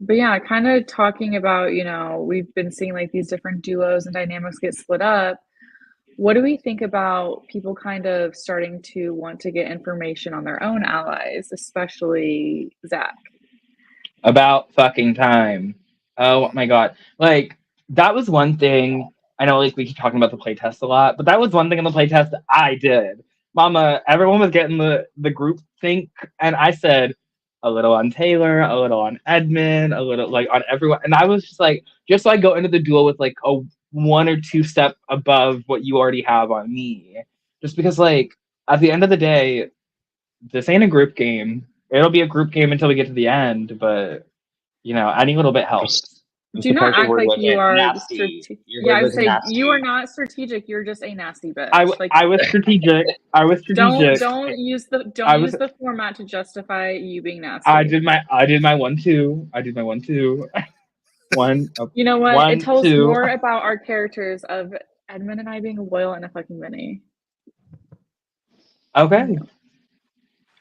But yeah, kind of talking about, we've been seeing like these different duos and dynamics get split up. What do we think about people kind of starting to want to get information on their own allies, especially Zach? About fucking time. Oh my god. Like, that was one thing. I know, like, we keep talking about the playtest a lot, but that was one thing in the playtest I did. Mama, everyone was getting the group think, and I said a little on Taylor, a little on Edmund, a little like on everyone. And I was just like, just so I go into the duel with like a 1 or 2 step above what you already have on me. Just because, like, at the end of the day, this ain't a group game. It'll be a group game until we get to the end, but any little bit helps. I'm Do not surprised your act word like you wasn't are nasty. Your Yeah, word I would wasn't say nasty. you are not strategic. You're just a nasty bitch. I was strategic. I was strategic. Don't use the format to justify you being nasty. I did my 1-2. I did my 1-2. One. You know what? It tells 1-2. more about our characters of Edmund and I being loyal and a fucking Minnie. Okay.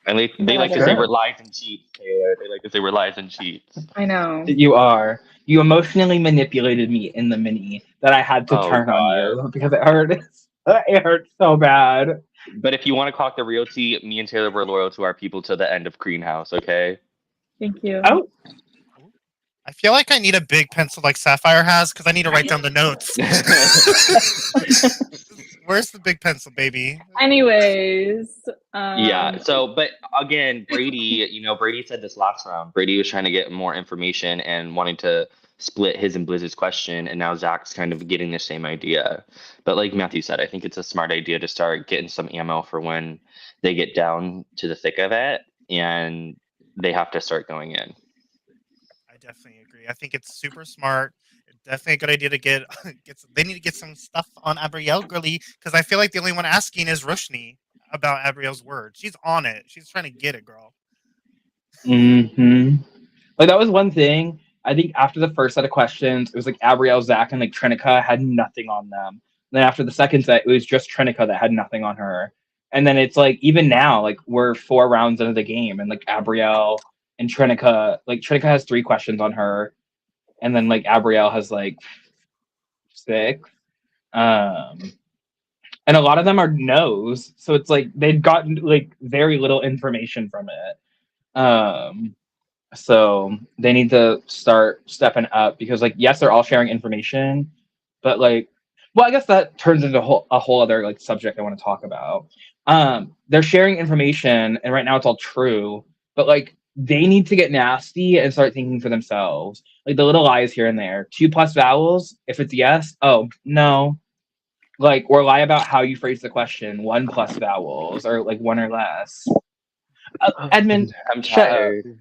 And they like to say we're lies and cheats, Taylor. They like to say we're lies and cheats. I know. You are. You emotionally manipulated me in the mini that I had to turn on you because it hurt. It hurt so bad. But if you want to talk the real tea, me and Taylor were loyal to our people till the end of Greenhouse, okay? Thank you. Oh. I feel like I need a big pencil like Sapphire has because I need to write down the notes. Where's the big pencil, baby? Anyways. Yeah. So, but again, Brady, Brady said this last round. Brady was trying to get more information and wanting to split his and Blizz's question, and now Zach's kind of getting the same idea. But like Matthew said, I think it's a smart idea to start getting some ammo for when they get down to the thick of it and they have to start going in. I definitely agree. I think it's super smart. Definitely a good idea to get they need to get some stuff on Abrielle girly because I feel like the only one asking is Roshni about Abrielle's word. She's on it. She's trying to get it, girl. Mm-hmm. Like that was one thing. I think after the first set of questions, it was like Abrielle, Zach, and like Trinica had nothing on them. And then after the second set, it was just Trinica that had nothing on her. And then it's like even now, like we're 4 rounds into the game, and like Abrielle and Trinica, like Trinica has 3 questions on her, and then like Abrielle has like 6. And a lot of them are no's, so it's like they've gotten like very little information from it. So they need to start stepping up because like yes, they're all sharing information, but like well, I guess that turns into a whole other like subject I want to talk about. They're sharing information and right now it's all true, but like they need to get nasty and start thinking for themselves. Like the little lies here and there. 2 plus vowels, if it's yes, oh no. Like or lie about how you phrase the question, 1 plus vowels, or like 1 or less. Edmund, I'm shut up. tired.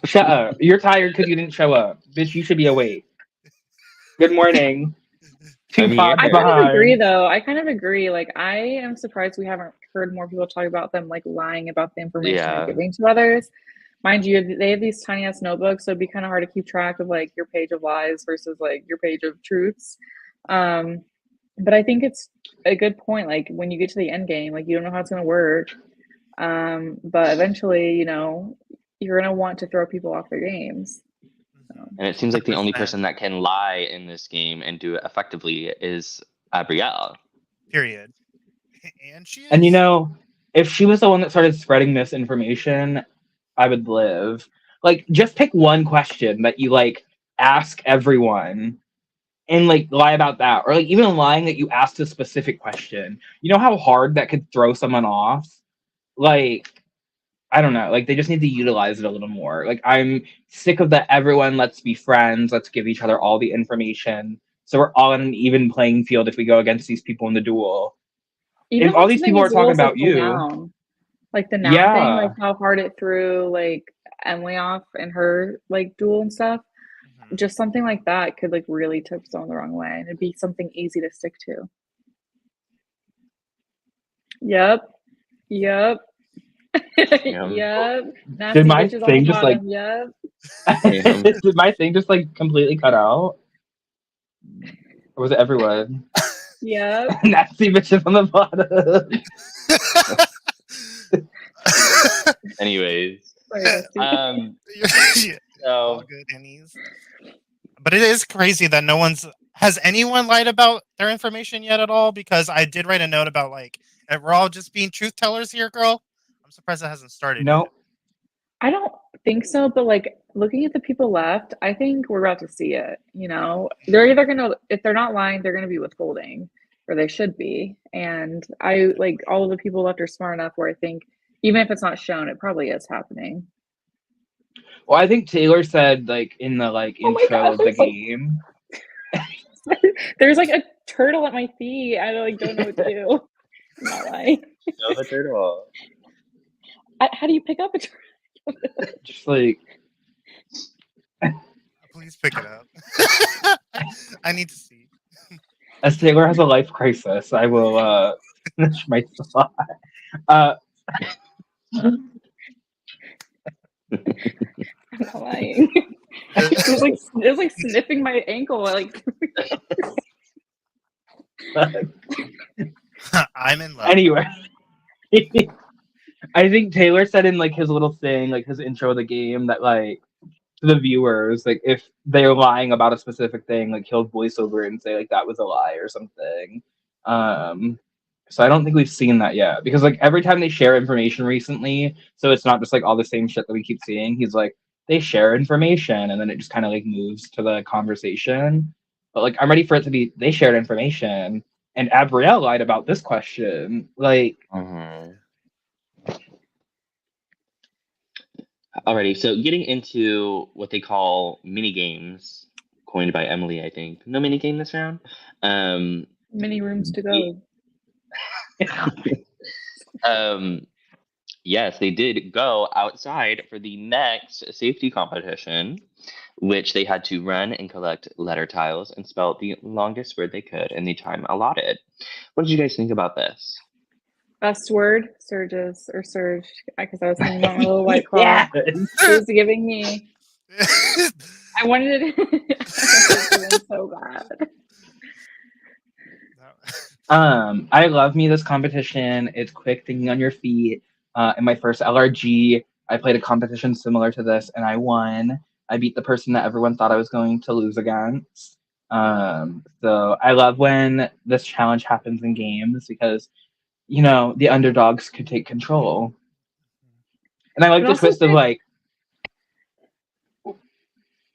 Shut up. You're tired because you didn't show up. Bitch, you should be awake. Good morning. 2 I'm pods here. I kind of behind. agree, though. I kind of agree. Like, I am surprised we haven't heard more people talk about them, like, lying about the information Yeah. they're giving to others. Mind you, they have these tiny ass notebooks, so it'd be kind of hard to keep track of, like, your page of lies versus, like, your page of truths. But I think it's a good point. Like, when you get to the end game, like, you don't know how it's going to work. But eventually, you know, you're going to want to throw people off their games. And it seems like the only 100%. person that can lie in this game and do it effectively is Abrielle. Period. And she is. And you know, if she was the one that started spreading misinformation, I would live. Like, just pick one question that you like ask everyone and like lie about that. Or like even lying that you asked a specific question. You know how hard that could throw someone off? Like, I don't know. Like they just need to utilize it a little more. Like I'm sick of the everyone let's be friends, let's give each other all the information. So we're all on an even playing field if we go against these people in the duel. Even If all when these something people are as little talking as, like, about the you, noun. Like the noun thing, yeah. like how hard it threw like Emily off in her like duel and stuff. Mhm. Just something like that could like really tip someone the wrong way, and it'd be something easy to stick to. Yep. Yep. Yep. Nasty Did my bitches on the thing just like bottom. Yep. did my thing just like completely cut out? Or was it everyone? Yep. Nasty bitches on the bottom. Anyways, Sorry, Dusty. Yeah. All so good, Annies. But it is crazy that no one's has anyone lied about their information yet at all? Because I did write a note about like we're all just being truth tellers here, girl. I'm surprised that hasn't started No. yet. I don't think so, but like looking at the people left, I think we're about to see it. You know, they're either gonna, if they're not lying, they're gonna be withholding, or they should be. And I like all of the people left are smart enough where I think even if it's not shown, it probably is happening. Well, I think Taylor said like in the like Oh my intro gosh, of the there's like game. there's like a turtle at my feet. I don't know what to do. I'm not lying. no, the turtle. How do you pick up a turtle? Just like Please pick it up. I need to see. as Taylor has a life crisis, I will finish my thought. I'm not lying. it was like sniffing my ankle. Like I'm in love. Anyway. I think Taylor said in like his little thing, like his intro of the game, that like to the viewers, like if they're lying about a specific thing, like he'll voice over it and say like that was a lie or something. So I don't think we've seen that yet because like every time they share information recently, so it's not just like all the same shit that we keep seeing. He's like they share information and then it just kind of like moves to the conversation. But like I'm ready for it to be they shared information and Abrielle lied about this question. Like. Mm-hmm. Alrighty, so getting into what they call mini games, coined by Emily, I think. No mini game this round. many rooms to go. Yes, they did go outside for the next safety competition, which they had to run and collect letter tiles and spell the longest word they could in the time allotted. What did you guys think about this? Best word, Surges or Surge, because I was thinking about my little white claw. Yeah. It was giving me. I wanted it to win so bad. I love me this competition. It's quick thinking on your feet. In my first LRG, I played a competition similar to this and I won. I beat the person that everyone thought I was going to lose against. So I love when this challenge happens in games because, the underdogs could take control. And I like But the also, twist of like,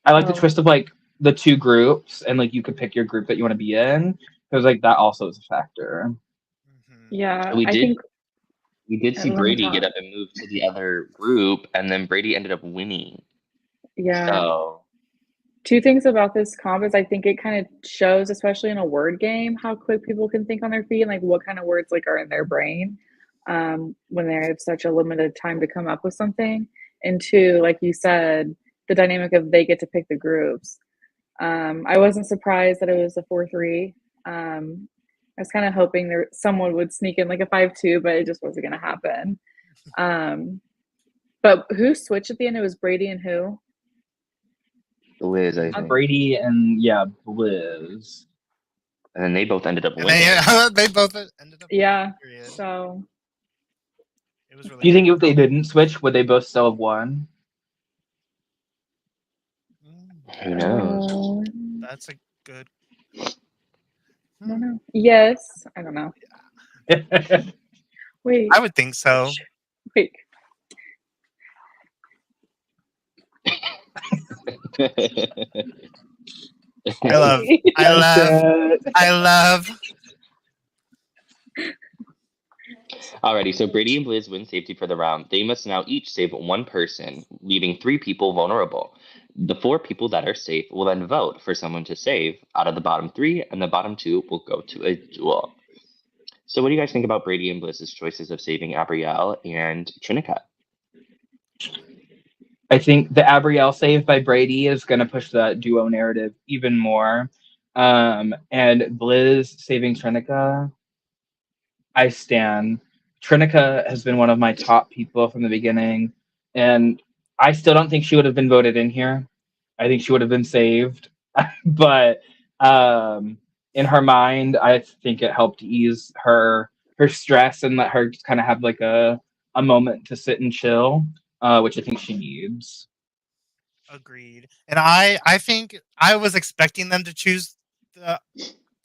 I like the oh, twist of like the two groups and like you could pick your group that you want to be in because like that also is a factor. Mhm. yeah, We I did think. we did see Let me Brady get talk. up and move to the other group, and then Brady ended up winning. Yeah. So Two things about this comp is I think it kind of shows, especially in a word game, how quick people can think on their feet and like what kind of words like are in their brain when they have such a limited time to come up with something. And two, like you said, the dynamic of they get to pick the groups. I wasn't surprised that it was a 4-3. I was kind of hoping there someone would sneak in like a 5-2, but it just wasn't going to happen. Um, but who switched at the end? It was Brady and who? Liz, I think, Brady and yeah, Blizz. and then they both ended up And winning. they both ended up winning. Yeah. Period. So It was really Do you good. think if they didn't switch, would they both still have won? Who knows? That's a good. I don't know. Yes. I don't know. Wait. I would think so. Wait. I love. I love. Alrighty, so Brady and Blizz win safety for the round. They must now each save one person, leaving 3 people vulnerable. The 4 people that are safe will then vote for someone to save out of the bottom 3, and the bottom 2 will go to a duel. So, what do you guys think about Brady and Blizz's choices of saving Abrielle and Trinidad? I think the Abrielle save by Brady is going to push the duo narrative even more. And Blizz saving Trinica, I stan. Trinica has been one of my top people from the beginning, and I still don't think she would have been voted in here. I think she would have been saved, but in her mind, I think it helped ease her stress and let her just kind of have like a moment to sit and chill, which I think she needs. Agreed. And I think I was expecting them to choose the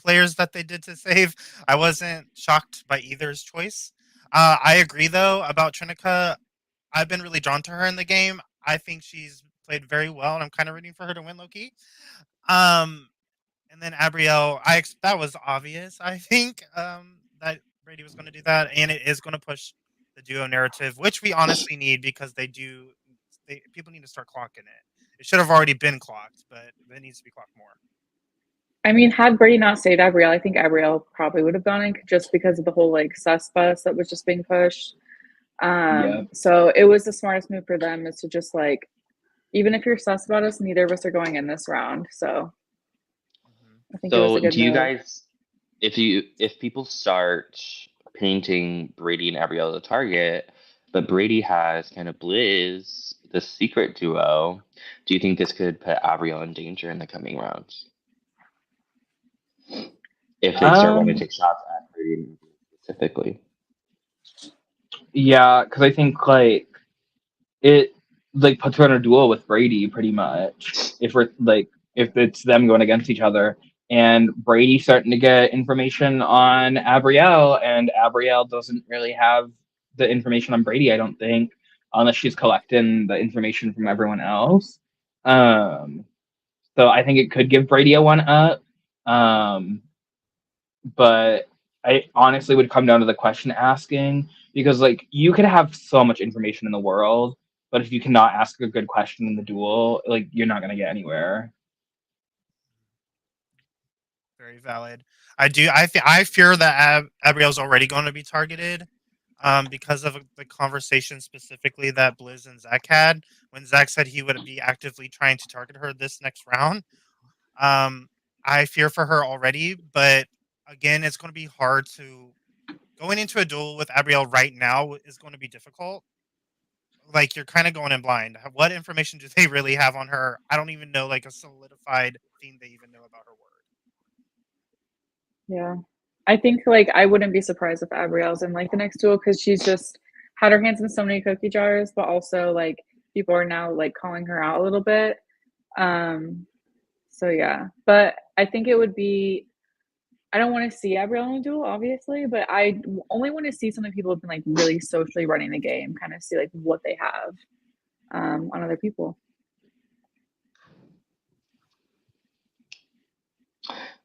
players that they did to save. I wasn't shocked by either's choice. I agree though about Trinica. I've been really drawn to her in the game. I think she's played very well, and I'm kind of rooting for her to win Loki. Um, and then Abrielle, that was obvious. I think that Brady was going to do that, and it is going to push the duo narrative, which we honestly need because people need to start clocking it. It should have already been clocked, but it needs to be clocked more. I mean, had Brady not saved Abrielle, I think Abrielle probably would have gone in just because of the whole like sus bus that was just being pushed. Yeah. So it was the smartest move for them is to just like, even if you're sus about us, neither of us are going in this round. So I think it was a So, good do you move. guys, if people start painting Brady and Abrielle as a target, but Brady has kind of Blizz, the secret duo, do you think this could put Abrielle in danger in the coming rounds? If they start wanting to Um, take shots at Brady specifically. yeah, because I think like it like puts her in a duel with Brady pretty much. If it's them going against each other, and Brady starting to get information on Abrielle, and Abrielle doesn't really have the information on Brady, I don't think, unless she's collecting the information from everyone else. Um, so I think it could give Brady a one up. Um, but I honestly would come down to the question asking because like you could have so much information in the world, but if you cannot ask a good question in the duel, like you're not gonna get anywhere. Very valid. I fear that Abrielle's already going to be targeted, because of the conversation specifically that Blizz and Zach had when Zach said he would be actively trying to target her this next round. Um, I fear for her already, but again, it's going to be hard to going into a duel with Abrielle right now is going to be difficult. Like you're kind of going in blind. What information do they really have on her? I don't even know like a solidified thing they even know about her word. Yeah. I think like I wouldn't be surprised if Abrielle's in like the next duel because she's just had her hands in so many cookie jars, but also like people are now like calling her out a little bit. So yeah, but I think it would be. I don't want to see Abrielle in a duel, obviously, but I only want to see some of the people who've been like really socially running the game, kind of see like what they have on other people.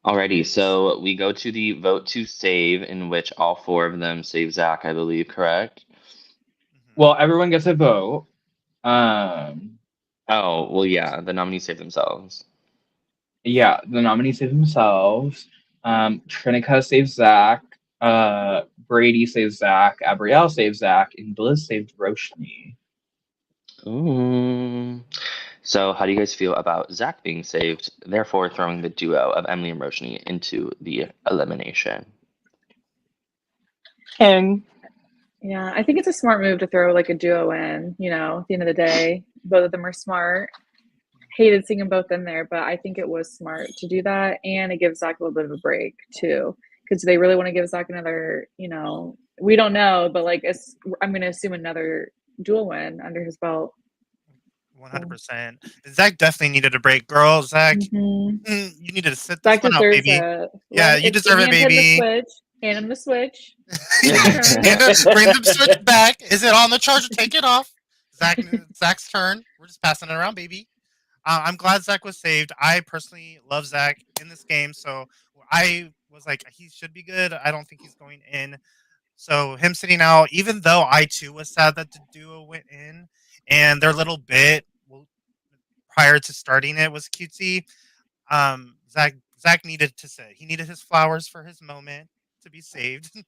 Alrighty, so we go to the vote to save, in which all 4 of them save Zach, I believe, correct? Well, everyone gets a vote. Um, Oh, well, yeah, the nominees save themselves. yeah, the nominees save themselves. Trinica saves Zach. Brady saves Zach. Abrielle saves Zach, and Bliss saved Roshni. Ooh. So, how do you guys feel about Zach being saved, therefore throwing the duo of Emily and Roshni into the elimination? And Yeah, I think it's a smart move to throw like a duo in, you know, at the end of the day. Both of them are smart. Hated seeing them both in there, but I think it was smart to do that. And it gives Zach a little bit of a break too. Because they really want to give Zach another, you know, we don't know, but like I'm going to assume another dual win under his belt. 100%. Zach definitely needed a break. Girl, Zach, Mm-hmm. you needed to sit this Zach one out, deserves baby. it. Yeah, you deserve it, baby. Hand him the switch. Bring the switch back. Is it on the charger? Take it off. Zach's turn. We're just passing it around, baby. I'm glad Zach was saved. I personally love Zach in this game, so I was like, he should be good. I don't think he's going in. So him sitting out, even though I too was sad that the duo went in, and their little bit prior to starting it was cutesy. Zach needed to sit. He needed his flowers for his moment to be saved.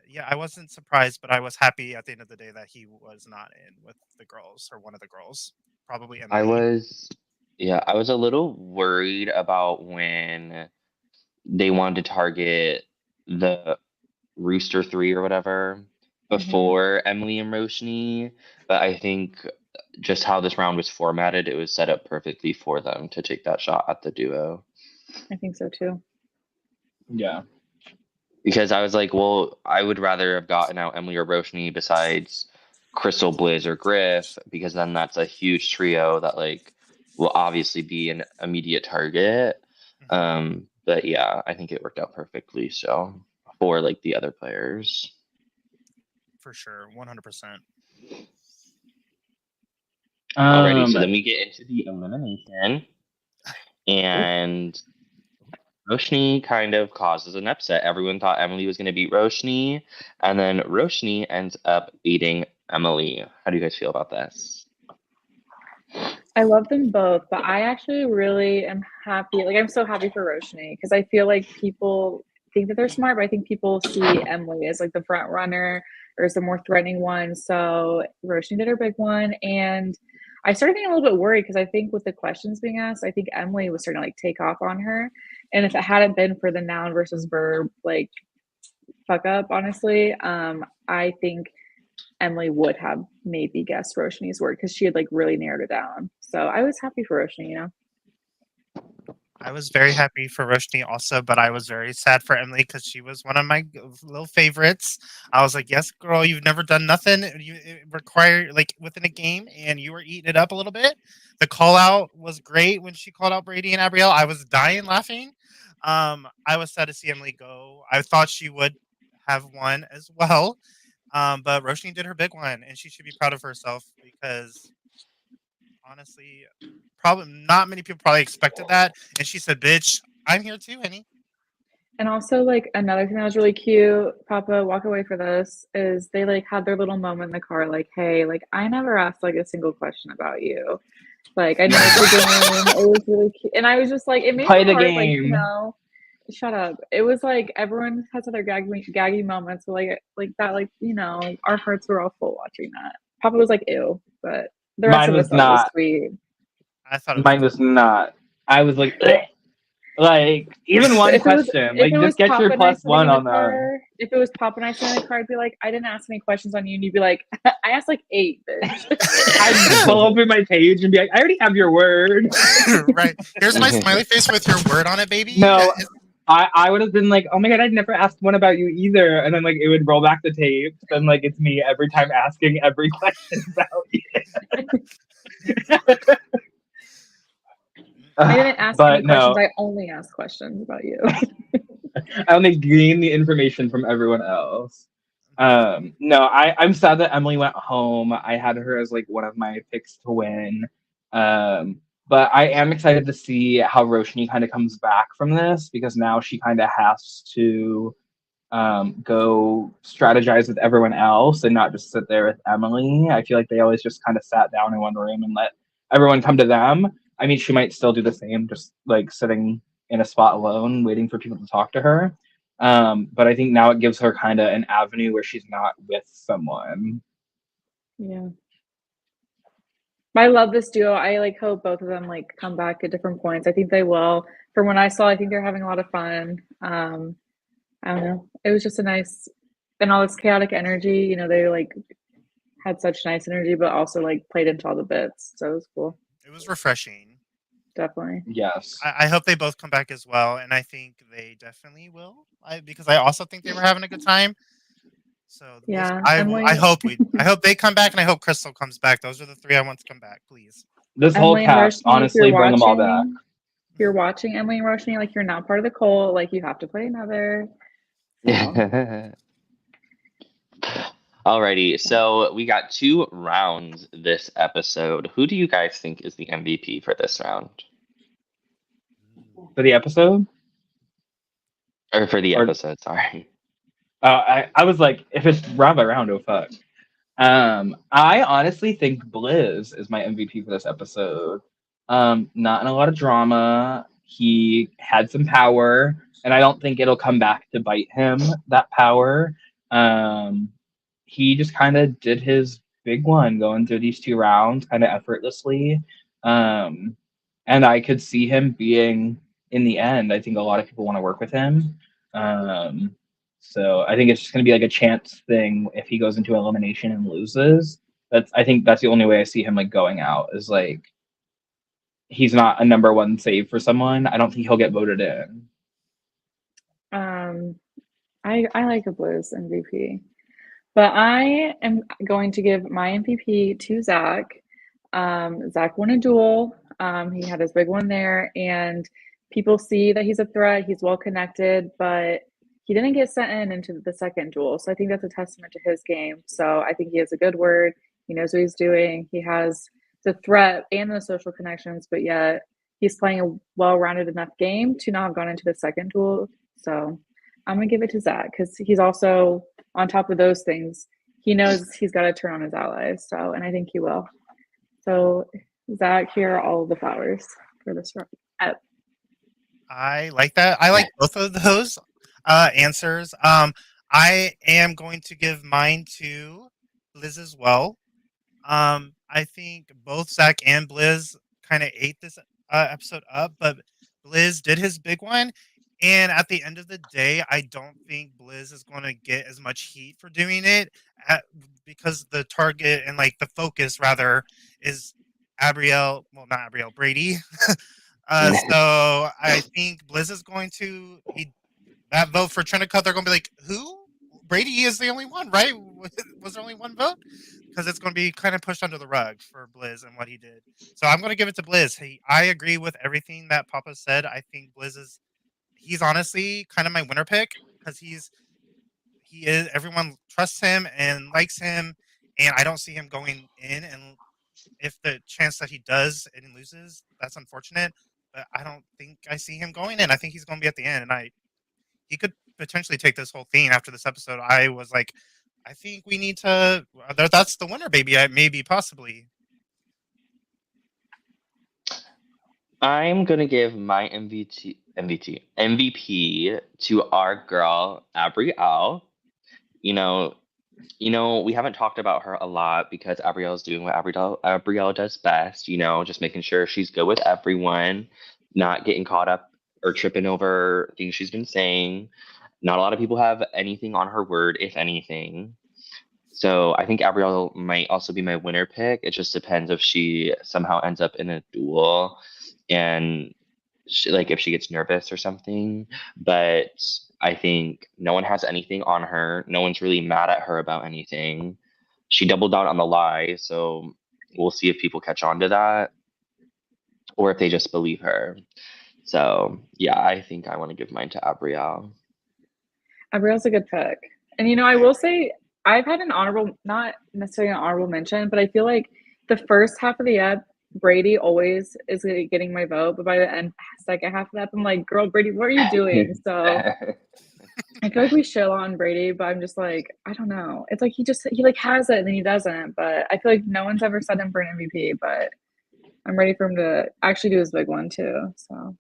Yeah, I wasn't surprised, but I was happy at the end of the day that he was not in with the girls or one of the girls, probably Emily. I was a little worried about when they wanted to target the Rooster 3 or whatever before Emily and Roshni, but I think just how this round was formatted, it was set up perfectly for them to take that shot at the duo. I think so too. yeah. Because I was like, well, I would rather have gotten out Emily or Roshni besides Crystal, Blizz, or Griff, because then that's a huge trio that like will obviously be an immediate target. But yeah, I think it worked out perfectly. So for like the other players, For sure, 100%. Alrighty, so then we get into the elimination, and Roshni kind of causes an upset. Everyone thought Emily was going to beat Roshni, and then Roshni ends up beating Emily. How do you guys feel about this? I love them both, but I actually really am happy. Like, I'm so happy for Roshni because I feel like people think that they're smart, but I think people see Emily as like the front runner or as the more threatening one. So Roshni did her big one, and I started getting a little bit worried because I think with the questions being asked, I think Emily was starting to like take off on her. And if it hadn't been for the noun versus verb like fuck up, honestly, I think Emily would have maybe guessed Roshni's word because she had like really narrowed it down. So I was happy for Roshni, you know. I was very happy for Roshni also, but I was very sad for Emily because she was one of my little favorites. I was like, yes, girl, you've never done nothing. You require like within a game, and you were eating it up a little bit. The call out was great when she called out Brady and Abrielle. I was dying laughing. I was sad to see Emily go. I thought she would have won as well. But Roshni did her big one, and she should be proud of herself because honestly, probably not many people probably expected that. And she said, "Bitch, I'm here too, honey." And also, like, another thing that was really cute, Papa, walk away for this, is they like had their little moment in the car, like, hey, like, I never asked like a single question about you. Like, I know it's a game. It was really cute. And I was just like, it made Play my the heart, like, you game. know, shut up. It was like everyone has other gaggy moments, but like that, like, you know, our hearts were all full watching that. Papa was like, ew, but the rest Mine of us was thought it was not. sweet. I thought it Mine was not. I was like, "Ugh." Like even one question. Like just get your +1 on that. If it was Papa and I sitting in the car, I'd be like, I didn't ask any questions on you, and you'd be like, I asked like 8, bitch. I'd pull open my page and be like, I already have your word. Right. Here's my smiley face with your word on it, baby. No, I would have been like, oh my god, I'd never asked one about you either. And then like it would roll back the tapes, and like it's me every time asking every question about you. I didn't ask any But questions. no, I only asked questions about you. I only gain the information from everyone else. No, I'm sad that Emily went home. I had her as like one of my picks to win. But I am excited to see how Roshni kind of comes back from this, because now she kind of has to go strategize with everyone else and not just sit there with Emily. I feel like they always just kind of sat down in one room and let everyone come to them. I mean, she might still do the same, just like sitting in a spot alone, waiting for people to talk to her. But I think now it gives her kind of an avenue where she's not with someone. Yeah. I love this duo. I like hope both of them like come back at different points. I think they will. From what I saw, I think they're having a lot of fun. I don't know. It was just a nice, and all this chaotic energy. You know, they like had such nice energy, but also like played into all the bits. So it was cool. It was refreshing. Definitely. Yes. I hope they both come back as well, and I think they definitely will. Because I also think they were having a good time. So Yeah. I Emily, hope they come back, and I hope Crystal comes back. Those are the three I want to come back, please. This whole Emily and cast, Roshni, honestly, bring them all back. if you're watching Emily and Roshni, like you're not part of the cult, like you have to play another. So. Alrighty, so we got 2 rounds this episode. Who do you guys think is the MVP for this round? For the episode? Or for the Or- episode, sorry. I was like, if it's round by round, oh fuck. I honestly think Blizz is my MVP for this episode. Not in a lot of drama. He had some power, and I don't think it'll come back to bite him, that power. He just kind of did his big one going through these 2 rounds kind of effortlessly. And I could see him being, in the end, I think a lot of people want to work with him. So I think it's just going to be like a chance thing if he goes into elimination and loses. I think that's the only way I see him like going out, is like he's not a number 1 save for someone. I don't think he'll get voted in. I like a Blues MVP, but I am going to give my MVP to Zach. Zach won a duel. He had his big one there, and people see that he's a threat. He's well connected, but he didn't get sent into the second duel. So I think that's a testament to his game. So I think he has a good word. He knows what he's doing. He has the threat and the social connections, but yet he's playing a well-rounded enough game to not have gone into the second duel. So I'm gonna give it to Zach because he's also on top of those things. He knows he's got to turn on his allies. So, and I think he will. So, Zach, here are all of the flowers for this round. I like that. I like both of those answers. I am going to give mine to Liz as well. I think both Zach and Blizz kind of ate this episode up, but Blizz did his big one. And at the end of the day, I don't think Blizz is going to get as much heat for doing it because the target and like the focus rather is Abrielle, well, not Abrielle, Brady. So I think Blizz is going to that vote for Trinica. They're going to be like, who? Brady is the only one, right? Was there only one vote? Because it's going to be kind of pushed under the rug for Blizz and what he did. So I'm going to give it to Blizz. I agree with everything that Papa said. I think Blizz he's honestly kind of my winner pick because he is everyone trusts him and likes him, and I don't see him going in. And if the chance that he does and he loses, that's unfortunate. But I don't think I see him going in. I think he's going to be at the end, and he could potentially take this whole thing after this episode. I was like, I think we need to. That's the winner, baby. Maybe, possibly. I'm gonna give my MVP to our girl Abrielle. You know, we haven't talked about her a lot because Abrielle's doing what Abrielle does best. Just making sure she's good with everyone, not getting caught up or tripping over things she's been saying. Not a lot of people have anything on her word, if anything. So I think Abrielle might also be my winner pick. It just depends if she somehow ends up in a duel and like if she gets nervous or something. But I think no one has anything on her. No one's really mad at her about anything. She doubled down on the lie, so we'll see if people catch on to that or if they just believe her. So yeah, I think I want to give mine to Abrielle. Abrielle's a good pick. And I will say I've had an honorable, not necessarily an honorable mention, but I feel like the first half of the ep, Brady always is getting my vote, but by the end, second half of that, I'm like, girl, Brady, what are you doing? So I feel like we shill on Brady, but I'm just like, I don't know. It's like he like has it and then he doesn't. But I feel like no one's ever set him for an MVP, but I'm ready for him to actually do his big one too. So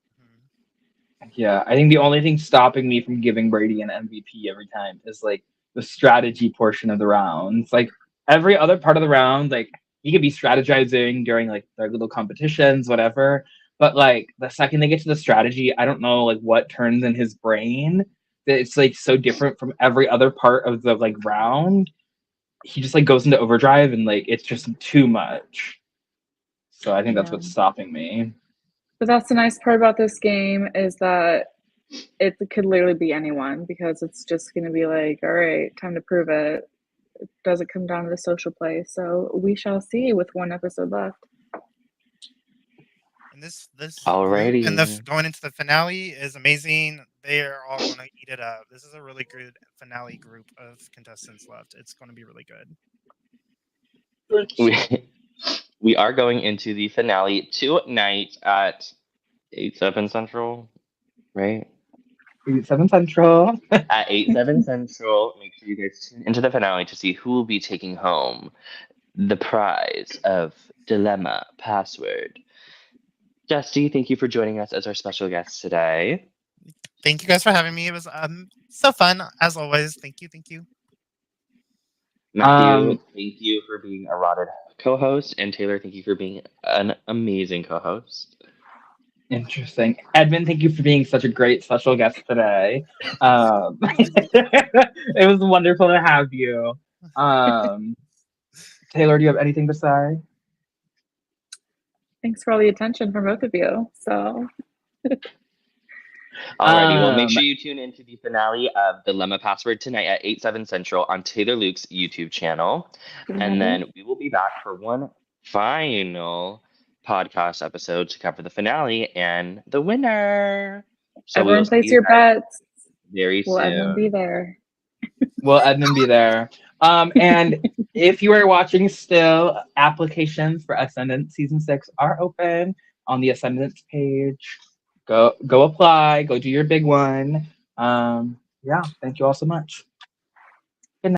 Yeah, I think the only thing stopping me from giving Brady an MVP every time is like the strategy portion of the rounds. Like every other part of the round, like he could be strategizing during like their little competitions, whatever. But like the second they get to the strategy, I don't know like what turns in his brain. That it's like so different from every other part of the like round. He just like goes into overdrive and like it's just too much. So I think that's yeah. what's stopping me. But that's the nice part about this game is that it could literally be anyone because it's just going to be like, all right, time to prove it. It doesn't come down to the social play. So we shall see with one episode left. And this group Alrighty. and going into the finale is amazing. They are all going to eat it up. This is a really good finale group of contestants left. It's going to be really good. We are going into the finale tonight at 8/7 Central, right? 7 Central. At 8/7 Central. Make sure you guys tune into the finale to see who will be taking home the prize of Dilemma Password. Dusty, thank you for joining us as our special guest today. Thank you guys for having me. It was so fun as always. Thank you. Matthew, thank you for being a rotted co-host, and Taylor, thank you for being an amazing co-host. Interesting. Edmund, thank you for being such a great special guest today. It was wonderful to have you. Taylor, do you have anything to say? Thanks for all the attention from both of you. So Alrighty, well, make sure you tune into the finale of Dilemma Password tonight at 8/7 Central on Taylor Luke's YouTube channel. And then we will be back for one final podcast episode to cover the finale and the winner. So everyone place your bets. Very Will soon. Edmund be there? Will Edmund be there? And if you are watching still, applications for Ascendant Season 6 are open on the Ascendance page. Go apply. Go do your big one. Yeah, thank you all so much.